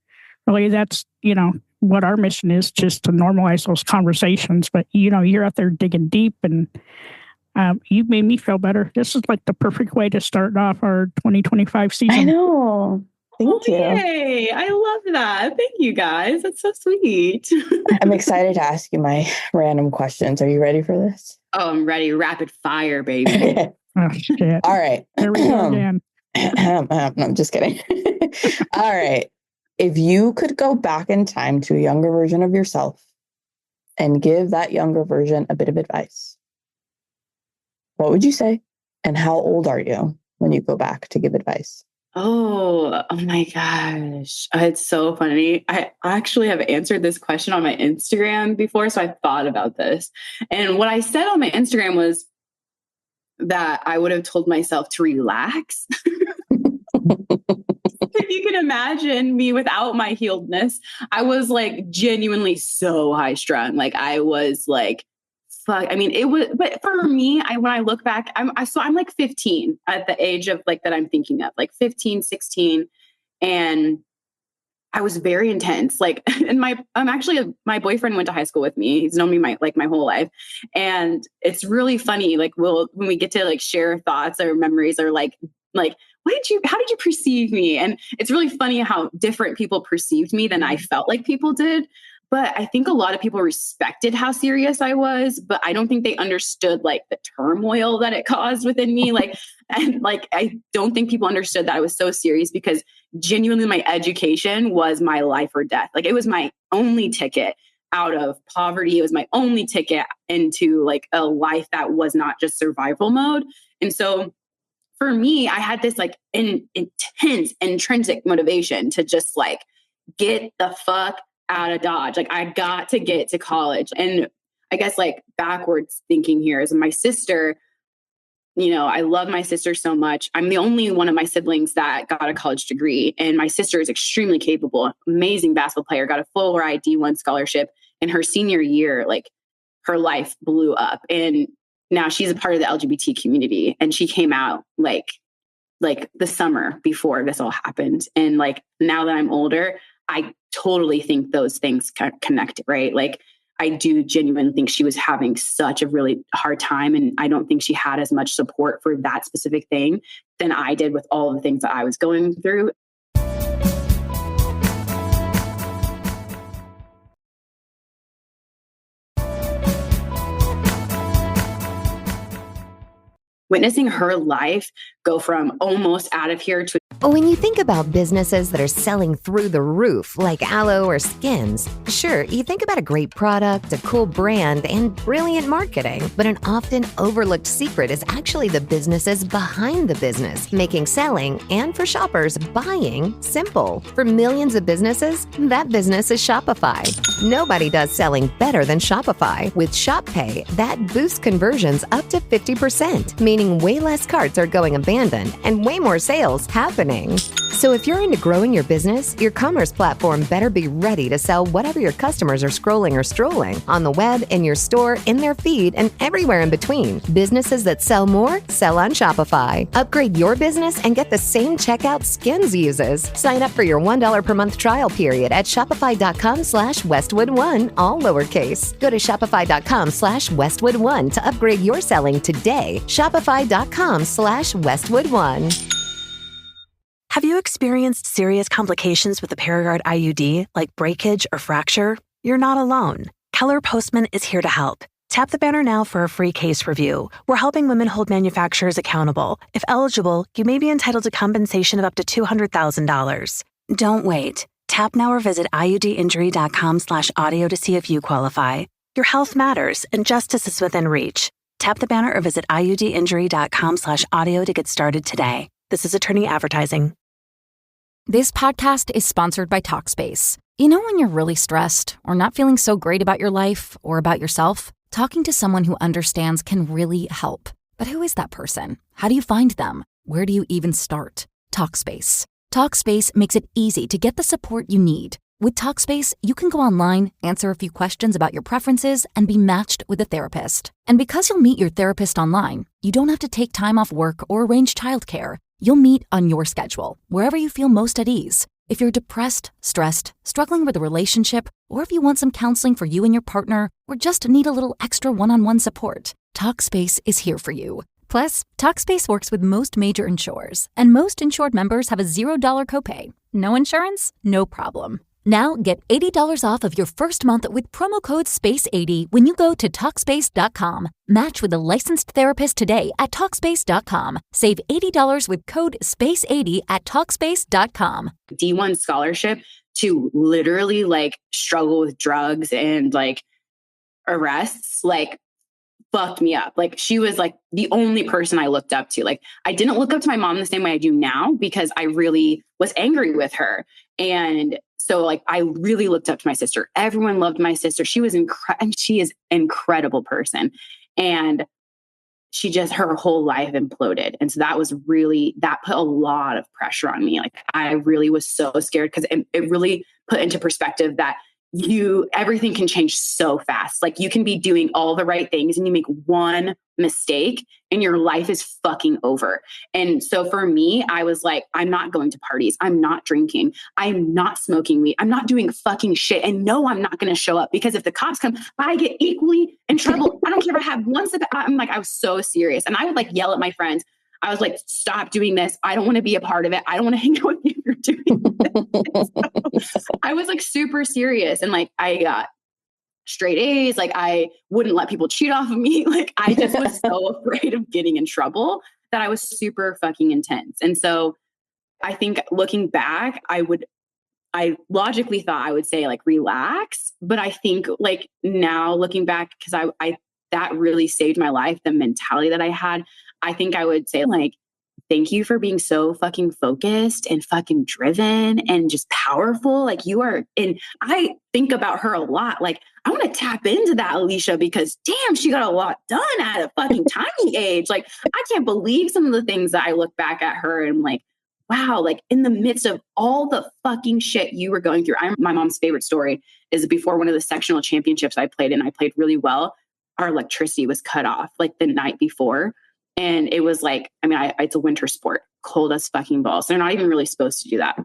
Really, that's, you know, what our mission is, just to normalize those conversations. But, you know, you're out there digging deep and you made me feel better. This is like the perfect way to start off our 2025 season. I know. Thank you. Yay. I love that. Thank you guys. That's so sweet. I'm excited to ask you my random questions. Are you ready for this? Oh, I'm ready. Rapid fire, baby. Oh, shit. All right. There we go again. No, I'm just kidding. All right. If you could go back in time to a younger version of yourself and give that younger version a bit of advice, what would you say? And how old are you when you go back to give advice? Oh my gosh. It's so funny. I actually have answered this question on my Instagram before, so I thought about this. And what I said on my Instagram was that I would have told myself to relax. If you can imagine me without my healedness, I was like genuinely so high strung. Like I was like, fuck. I mean, it was, but for me, when I look back, I'm like 15 at the age of like that I'm thinking of, like 15, 16. And I was very intense. Like, and my boyfriend went to high school with me. He's known me my whole life. And it's really funny. Like when we get to like share thoughts or memories or like, how did you perceive me? And it's really funny how different people perceived me than I felt like people did. But I think a lot of people respected how serious I was, but I don't think they understood like the turmoil that it caused within me. I don't think people understood that I was so serious because genuinely my education was my life or death. Like it was my only ticket out of poverty. It was my only ticket into like a life that was not just survival mode. And so for me, I had this like intense intrinsic motivation to just like get the fuck out of Dodge. Like I got to get to college. And I guess like backwards thinking here is my sister, you know, I love my sister so much. I'm the only one of my siblings that got a college degree. And my sister is extremely capable, amazing basketball player, got a full ride D1 scholarship. In her senior year, like her life blew up. And now she's a part of the LGBT community. And she came out like the summer before this all happened. And like, now that I'm older, I totally think those things connect, right? Like I do genuinely think she was having such a really hard time. And I don't think she had as much support for that specific thing than I did with all of the things that I was going through. Witnessing her life go from almost out of here to... When you think about businesses that are selling through the roof, like aloe or skins, sure, you think about a great product, a cool brand, and brilliant marketing. But an often overlooked secret is actually the businesses behind the business, making selling and, for shoppers, buying simple. For millions of businesses, that business is Shopify. Nobody does selling better than Shopify. With Shop Pay, that boosts conversions up to 50%, meaning way less carts are going abandoned and way more sales happening. So if you're into growing your business, your commerce platform better be ready to sell whatever your customers are scrolling or strolling on the web, in your store, in their feed, and everywhere in between. Businesses that sell more sell on Shopify. Upgrade your business and get the same checkout Skins uses. Sign up for your $1 per month trial period at shopify.com/Westwood1, all lowercase. Go to shopify.com/Westwood1 to upgrade your selling today. Shopify.com/Westwood1. Have you experienced serious complications with a Paragard IUD, like breakage or fracture? You're not alone. Keller Postman is here to help. Tap the banner now for a free case review. We're helping women hold manufacturers accountable. If eligible, you may be entitled to compensation of up to $200,000. Don't wait. Tap now or visit iudinjury.com/audio to see if you qualify. Your health matters, and justice is within reach. Tap the banner or visit iudinjury.com/audio to get started today. This is attorney advertising. This podcast is sponsored by Talkspace. You know when you're really stressed or not feeling so great about your life or about yourself? Talking to someone who understands can really help. But who is that person? How do you find them? Where do you even start? Talkspace. Talkspace makes it easy to get the support you need. With Talkspace, you can go online, answer a few questions about your preferences, and be matched with a therapist. And because you'll meet your therapist online, you don't have to take time off work or arrange childcare. You'll meet on your schedule, wherever you feel most at ease. If you're depressed, stressed, struggling with a relationship, or if you want some counseling for you and your partner, or just need a little extra one-on-one support, Talkspace is here for you. Plus, Talkspace works with most major insurers, and most insured members have a $0 copay. No insurance? No problem. Now get $80 off of your first month with promo code SPACE80 when you go to Talkspace.com. Match with a licensed therapist today at Talkspace.com. Save $80 with code SPACE80 at Talkspace.com. D1 scholarship to literally like struggle with drugs and like arrests, like fucked me up. Like she was like the only person I looked up to. Like I didn't look up to my mom the same way I do now because I really was angry with her. And so like I really looked up to my sister. Everyone loved my sister. She was and she is an incredible person. And she just, her whole life imploded. And so that put a lot of pressure on me. Like I really was so scared because it really put into perspective that everything can change so fast. Like you can be doing all the right things and you make one mistake and your life is fucking over. And so for me, I was like, I'm not going to parties. I'm not drinking. I'm not smoking weed. I'm not doing fucking shit. And no, I'm not going to show up because if the cops come, I get equally in trouble. I don't care if I have one sip. I'm like, I was so serious. And I would like yell at my friends. I was like, stop doing this. I don't want to be a part of it. I don't want to hang out with you if you're doing this. So I was like super serious. And like, I got straight A's. Like I wouldn't let people cheat off of me. Like I just was so afraid of getting in trouble that I was super fucking intense. And so I think looking back, I logically thought I would say like, relax. But I think like now looking back, because I that really saved my life, the mentality that I had, I think I would say like, thank you for being so fucking focused and fucking driven and just powerful. Like you are, and I think about her a lot. Like I want to tap into that, Alicia, because damn, she got a lot done at a fucking tiny age. Like I can't believe some of the things that I look back at her and I'm like, wow, like in the midst of all the fucking shit you were going through. My mom's favorite story is before one of the sectional championships I played in, I played really well. Our electricity was cut off like the night before. And it was like, I mean, it's a winter sport, cold as fucking balls. They're not even really supposed to do that.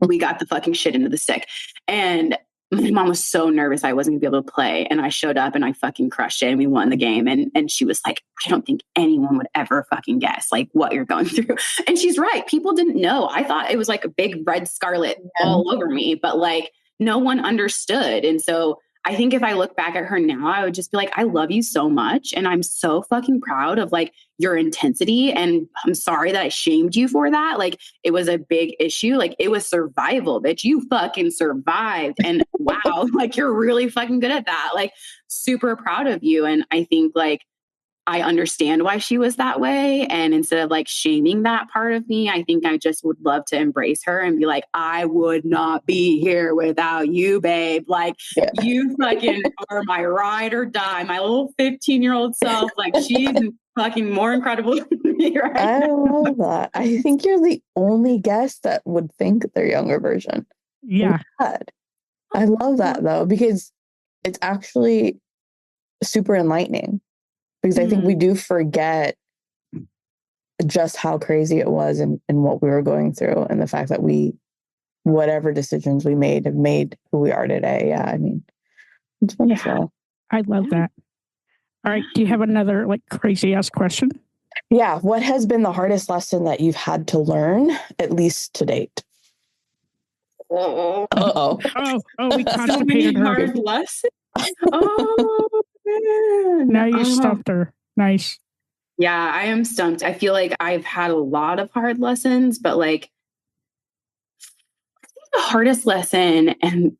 we got the fucking shit into the stick. And my mom was so nervous I wasn't gonna be able to play. And I showed up and I fucking crushed it and we won the game. And she was like, I don't think anyone would ever fucking guess like what you're going through. And she's right. People didn't know. I thought it was like a big red scarlet all over me, but like no one understood. And so I think if I look back at her now, I would just be like, I love you so much. And I'm so fucking proud of like your intensity. And I'm sorry that I shamed you for that. Like it was a big issue. Like it was survival, bitch. You fucking survived. And wow, like you're really fucking good at that. Like super proud of you. And I think like, I understand why she was that way. And instead of like shaming that part of me, I think I just would love to embrace her and be like, I would not be here without you, babe. Like you fucking are my ride or die, my little 15-year-old self. Like she's fucking more incredible than me right I now. love that. I think you're the only guest that would think their younger version. Yeah. I love that though, because it's actually super enlightening. Because I think we do forget just how crazy it was and what we were going through and the fact that whatever decisions we made have made who we are today. Yeah, I mean, it's wonderful. Yeah, I love that. All right. Do you have another like crazy ass question? Yeah. What has been the hardest lesson that you've had to learn, at least to date? Oh, we So constipated many her. hard lessons. Oh, man. Now you stumped her. Nice. Yeah, I am stumped. I feel like I've had a lot of hard lessons, but like the hardest lesson, and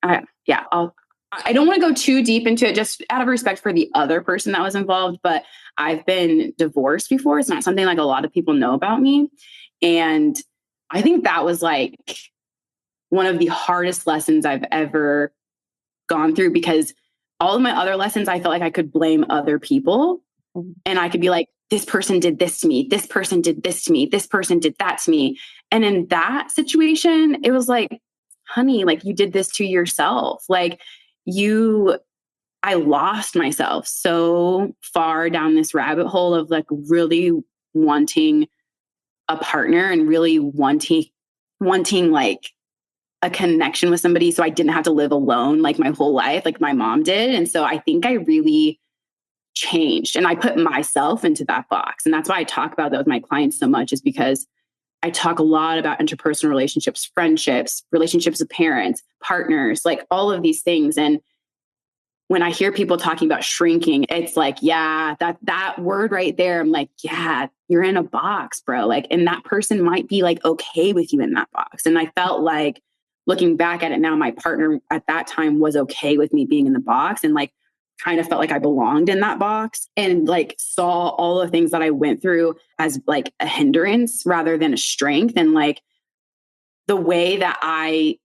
I don't want to go too deep into it just out of respect for the other person that was involved, but I've been divorced before. It's not something like a lot of people know about me. And I think that was like one of the hardest lessons I've ever gone through, because all of my other lessons, I felt like I could blame other people. And I could be like, this person did this to me. This person did this to me. This person did that to me. And in that situation, it was like, honey, like you did this to yourself. Like I lost myself so far down this rabbit hole of like really wanting a partner and really wanting like a connection with somebody. So I didn't have to live alone like my whole life, like my mom did. And so I think I really changed and I put myself into that box. And that's why I talk about that with my clients so much, is because I talk a lot about interpersonal relationships, friendships, relationships with parents, partners, like all of these things. And when I hear people talking about shrinking, it's like, yeah, that word right there. I'm like, yeah, you're in a box, bro. Like, and that person might be like, okay with you in that box. And I felt like looking back at it now, my partner at that time was okay with me being in the box and like kind of felt like I belonged in that box and like saw all the things that I went through as like a hindrance rather than a strength. And like the way that I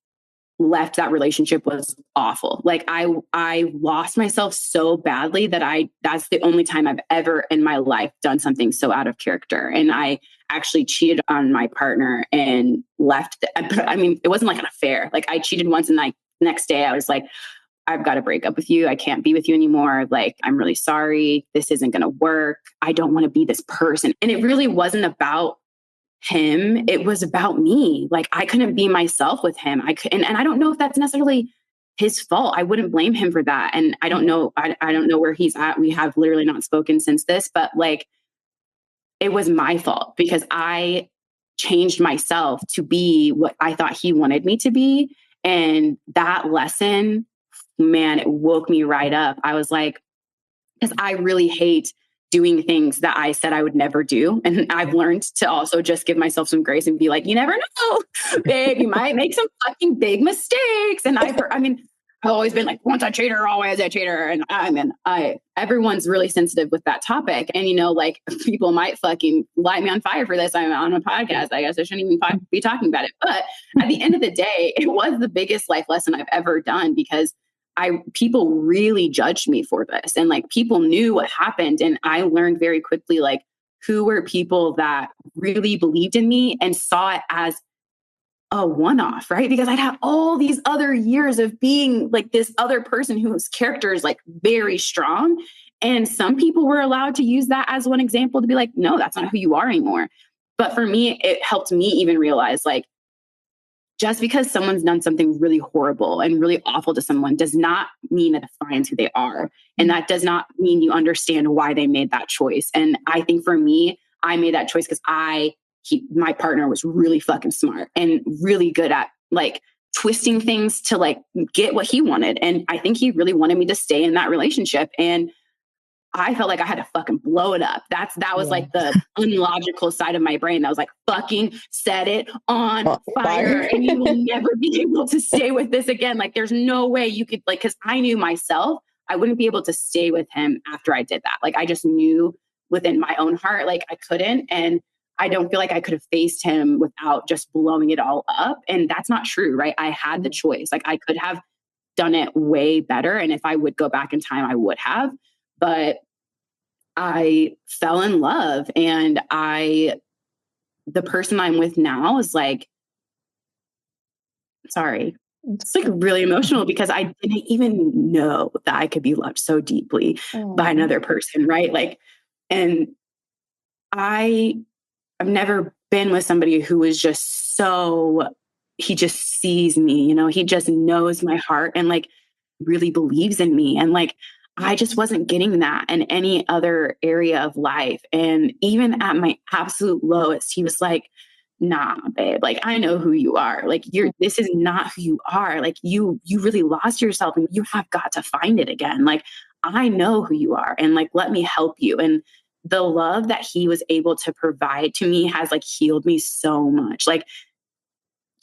left that relationship was awful. Like I lost myself so badly that that's the only time I've ever in my life done something so out of character. And I actually cheated on my partner and left. I mean, it wasn't like an affair. Like I cheated once and like next day I was like, I've got to break up with you. I can't be with you anymore. Like, I'm really sorry. This isn't going to work. I don't want to be this person. And it really wasn't about him. It was about me. Like I couldn't be myself with him. And I don't know if that's necessarily his fault. I wouldn't blame him for that. And I don't know. I don't know where he's at. We have literally not spoken since this, but like, it was my fault because I changed myself to be what I thought he wanted me to be. And that lesson, man, it woke me right up. I was like, because I really hate doing things that I said I would never do. And I've learned to also just give myself some grace and be like, you never know, babe, you might make some fucking big mistakes. And I've always been like, once a cheater, always a cheater. And everyone's really sensitive with that topic. And, you know, like people might fucking light me on fire for this. I'm on a podcast. I guess I shouldn't even be talking about it. But at the end of the day, it was the biggest life lesson I've ever done because people really judged me for this and like people knew what happened. And I learned very quickly, like who were people that really believed in me and saw it as a one-off, right? Because I'd had all these other years of being like this other person whose character is like very strong. And some people were allowed to use that as one example to be like, no, that's not who you are anymore. But for me, it helped me even realize like, just because someone's done something really horrible and really awful to someone does not mean it defines who they are. And that does not mean you understand why they made that choice. And I think for me, I made that choice because my partner was really fucking smart and really good at like twisting things to like get what he wanted. And I think he really wanted me to stay in that relationship. And I felt like I had to fucking blow it up. That was like the unlogical side of my brain that was like, fucking set it on fire and you will never be able to stay with this again. Like there's no way you could like, cause I knew myself, I wouldn't be able to stay with him after I did that. Like I just knew within my own heart, like I couldn't. And I don't feel like I could have faced him without just blowing it all up. And that's not true, right? I had the choice. Like I could have done it way better. And if I would go back in time, I would have. But I fell in love and the person I'm with now is like, sorry, it's like really emotional because I didn't even know that I could be loved so deeply by another person. Right. Like, and I've never been with somebody who was just he just sees me, you know, he just knows my heart and like really believes in me. And like, I just wasn't getting that in any other area of life. And even at my absolute lowest, he was like, nah, babe, like, I know who you are. Like this is not who you are. Like you really lost yourself and you have got to find it again. Like, I know who you are and like, let me help you. And the love that he was able to provide to me has like healed me so much. Like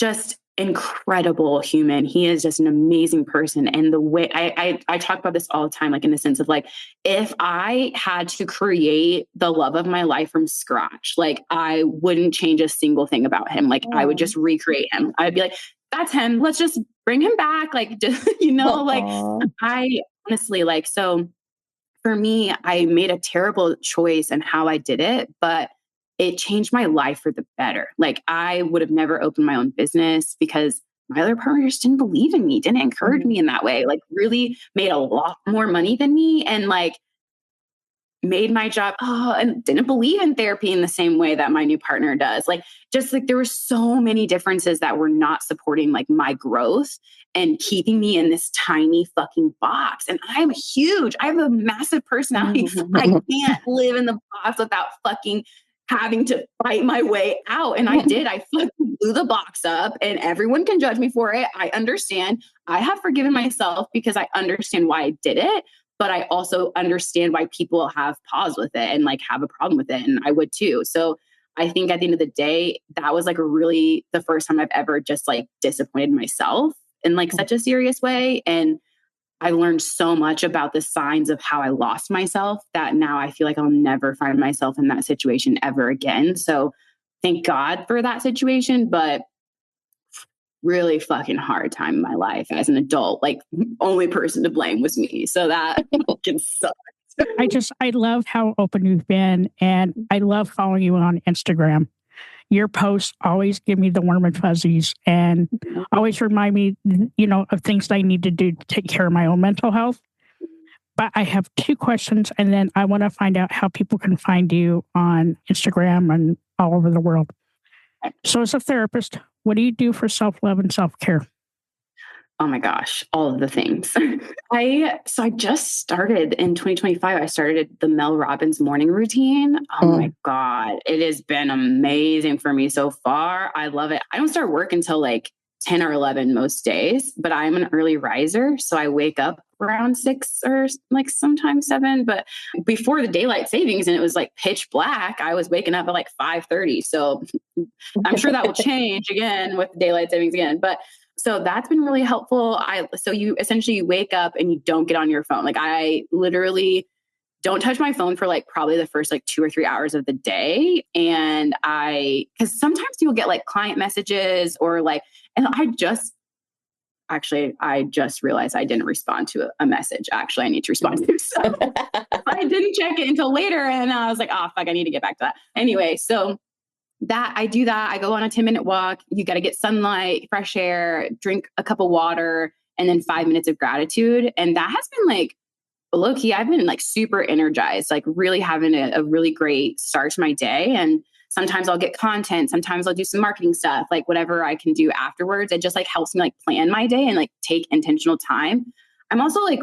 just incredible human. He is just an amazing person. And the way I talk about this all the time, like in the sense of like, if I had to create the love of my life from scratch, like I wouldn't change a single thing about him. Like I would just recreate him. I'd be like, that's him. Let's just bring him back. Like, just, you know, like I honestly like, so for me, I made a terrible choice in how I did it, but it changed my life for the better. Like I would have never opened my own business because my other partner just didn't believe in me, didn't encourage me in that way, like really made a lot more money than me and like made my job, and didn't believe in therapy in the same way that my new partner does. Like, just like there were so many differences that were not supporting like my growth and keeping me in this tiny fucking box. And I'm huge. I have a massive personality. I can't live in the box without fucking having to fight my way out. And I did. I fucking blew the box up and everyone can judge me for it. I understand. I have forgiven myself because I understand why I did it. But I also understand why people have pause with it and like have a problem with it. And I would too. So I think at the end of the day, that was like the first time I've ever just like disappointed myself in like such a serious way. And I learned so much about the signs of how I lost myself that now I feel like I'll never find myself in that situation ever again. So thank God for that situation. But really fucking hard time in my life as an adult. Like only person to blame was me. So that fucking sucked. I love how open you've been and I love following you on Instagram. Your posts always give me the warm and fuzzies and always remind me, you know, of things that I need to do to take care of my own mental health. But I have 2 questions and then I want to find out how people can find you on Instagram and all over the world. So as a therapist, what do you do for self-love and self-care? Oh my gosh, all of the things. I just started in 2025. I started the Mel Robbins morning routine. Oh my God. It has been amazing for me so far. I love it. I don't start work until like 10 or 11 most days, but I'm an early riser. So I wake up around 6 or like sometimes 7, but before the daylight savings and it was like pitch black, I was waking up at like 5:30. So I'm sure that will change again with daylight savings again, but so that's been really helpful. So you essentially wake up and you don't get on your phone. Like I literally don't touch my phone for like probably the first like 2 or 3 hours of the day. And cause sometimes you'll get like client messages or like, and I just realized I didn't respond to a message. Actually, I need to respond to. So I didn't check it until later. And I was like, oh, fuck, I need to get back to that. Anyway, so I do that. I go on a 10-minute walk. You got to get sunlight, fresh air, drink a cup of water, and then 5 minutes of gratitude. And that has been like, low-key, I've been like super energized, like really having a really great start to my day. And sometimes I'll get content. Sometimes I'll do some marketing stuff, like whatever I can do afterwards. It just like helps me like plan my day and like take intentional time. I'm also like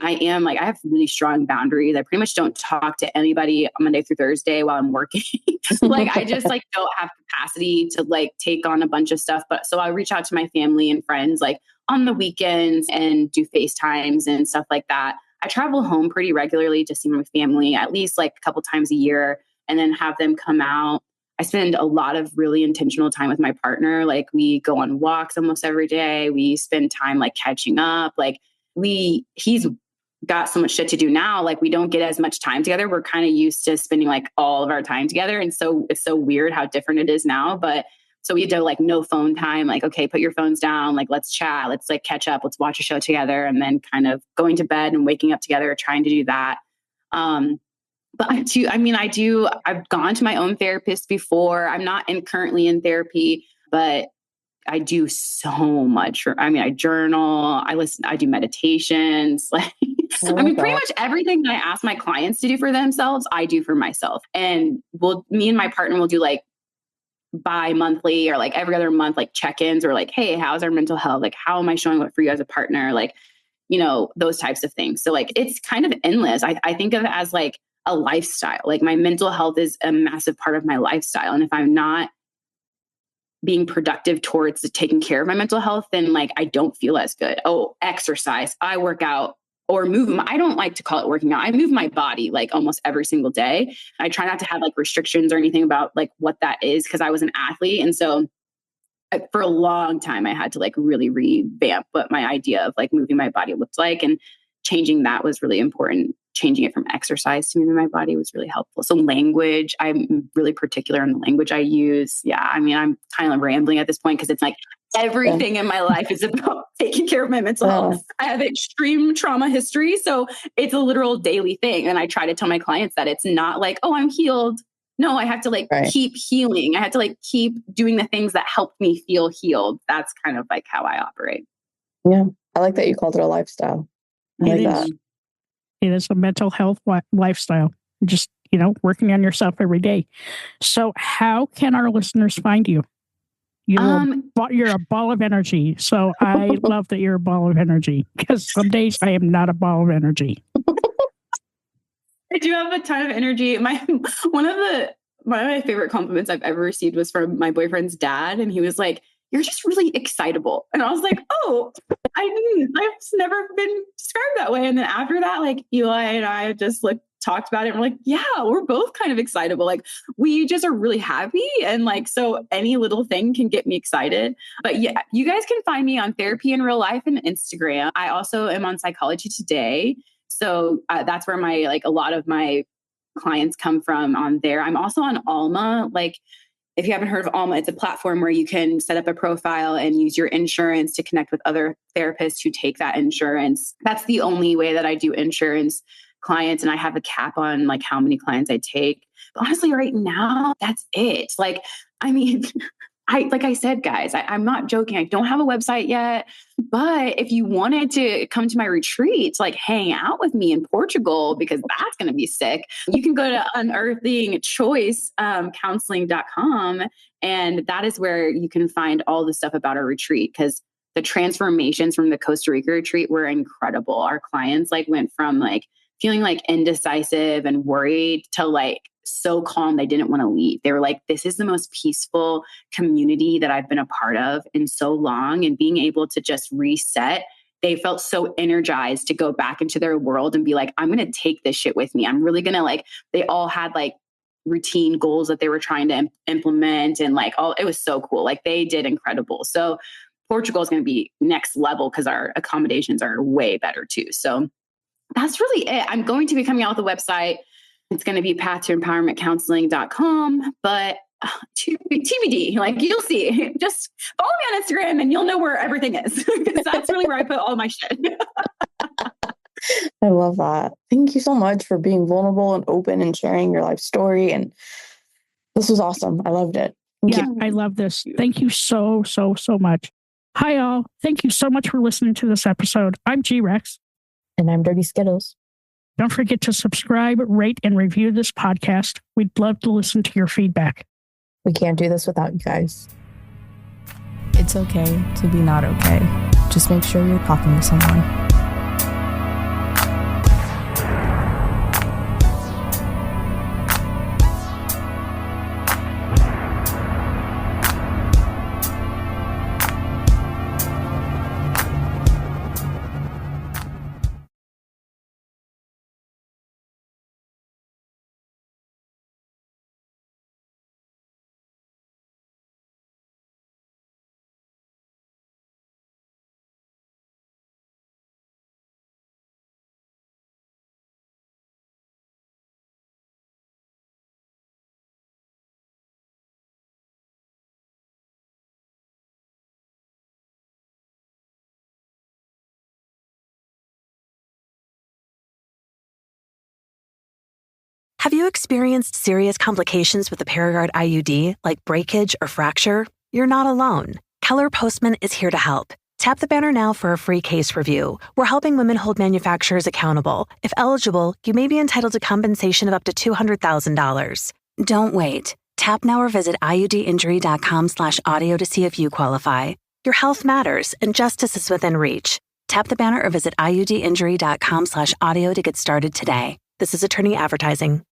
I have really strong boundaries. I pretty much don't talk to anybody Monday through Thursday while I'm working. Like I just like don't have capacity to like take on a bunch of stuff. But so I reach out to my family and friends like on the weekends and do FaceTimes and stuff like that. I travel home pretty regularly to see my family at least like a couple times a year and then have them come out. I spend a lot of really intentional time with my partner. Like we go on walks almost every day. We spend time like catching up. Like he's got so much shit to do now. Like we don't get as much time together. We're kind of used to spending like all of our time together. And so it's so weird how different it is now. But so we do like no phone time, like, okay, put your phones down. Like, let's chat, let's like catch up, let's watch a show together. And then kind of going to bed and waking up together, trying to do that. But I've gone to my own therapist before. I'm not currently in therapy, but I do so much. I journal, I do meditations. Like, pretty much everything that I ask my clients to do for themselves, I do for myself. And me and my partner will do like bi-monthly or like every other month, like check-ins or like, hey, how's our mental health? Like, how am I showing up for you as a partner? Like, those types of things. So like, it's kind of endless. I think of it as like a lifestyle. Like my mental health is a massive part of my lifestyle. And if I'm not being productive towards taking care of my mental health, then like I don't feel as good. Oh, exercise, I work out or move. I don't like to call it working out. I move my body like almost every single day. I try not to have like restrictions or anything about like what that is because I was an athlete. And so for a long time, I had to like really revamp what my idea of like moving my body looked like, and changing that was really important. Changing it from exercise to moving my body was really helpful. So language, I'm really particular in the language I use. Yeah. I'm kind of rambling at this point because it's like everything in my life is about taking care of my mental health. I have extreme trauma history. So it's a literal daily thing. And I try to tell my clients that it's not like, oh, I'm healed. No, I have to like keep healing. I have to like keep doing the things that help me feel healed. That's kind of like how I operate. Yeah. I like that you called it a lifestyle. I like that. It is a mental health lifestyle. Just, working on yourself every day. So how can our listeners find you? You're a ball of energy. So I love that you're a ball of energy because some days I am not a ball of energy. I do have a ton of energy. One of my favorite compliments I've ever received was from my boyfriend's dad. And he was like, you're just really excitable. And I was like, oh, I've never been described that way. And then after that, like Eli and I just like talked about it. And we're like, yeah, we're both kind of excitable. Like we just are really happy. And like, so any little thing can get me excited. But yeah, you guys can find me on Therapy in Real Life and Instagram. I also am on Psychology Today. So that's where a lot of my clients come from on there. I'm also on Alma. Like, if you haven't heard of Alma, it's a platform where you can set up a profile and use your insurance to connect with other therapists who take that insurance. That's the only way that I do insurance clients. And I have a cap on like how many clients I take. But honestly, right now, that's it. Like, like I said, guys, I'm not joking. I don't have a website yet, but if you wanted to come to my retreats, like hang out with me in Portugal, because that's going to be sick, you can go to unearthingchoicecounseling.com. And that is where you can find all the stuff about our retreat, because the transformations from the Costa Rica retreat were incredible. Our clients like went from like feeling like indecisive and worried to like so calm they didn't want to leave. They were like, this is the most peaceful community that I've been a part of in so long. And being able to just reset, they felt so energized to go back into their world and be like, I'm going to take this shit with me. I'm really going to like, they all had like routine goals that they were trying to implement. And like, it was so cool. Like they did incredible. So Portugal is going to be next level because our accommodations are way better too. So that's really it. I'm going to be coming out with a website. It's going to be pathtoempowermentcounseling.com, but TBD, like you'll see. Just follow me on Instagram and you'll know where everything is. Because that's really where I put all my shit. I love that. Thank you so much for being vulnerable and open and sharing your life story. And this was awesome. I loved it. Thank you. I love this. Thank you so, so, so much. Hi, all. Thank you so much for listening to this episode. I'm G-Rex. And I'm Dirty Skittles. Don't forget to subscribe, rate, and review this podcast. We'd love to listen to your feedback. We can't do this without you guys. It's okay to be not okay. Just make sure you're talking to someone. Have you experienced serious complications with a Paragard IUD, like breakage or fracture? You're not alone. Keller Postman is here to help. Tap the banner now for a free case review. We're helping women hold manufacturers accountable. If eligible, you may be entitled to compensation of up to $200,000. Don't wait. Tap now or visit iudinjury.com/audio to see if you qualify. Your health matters, and justice is within reach. Tap the banner or visit iudinjury.com/audio to get started today. This is attorney advertising.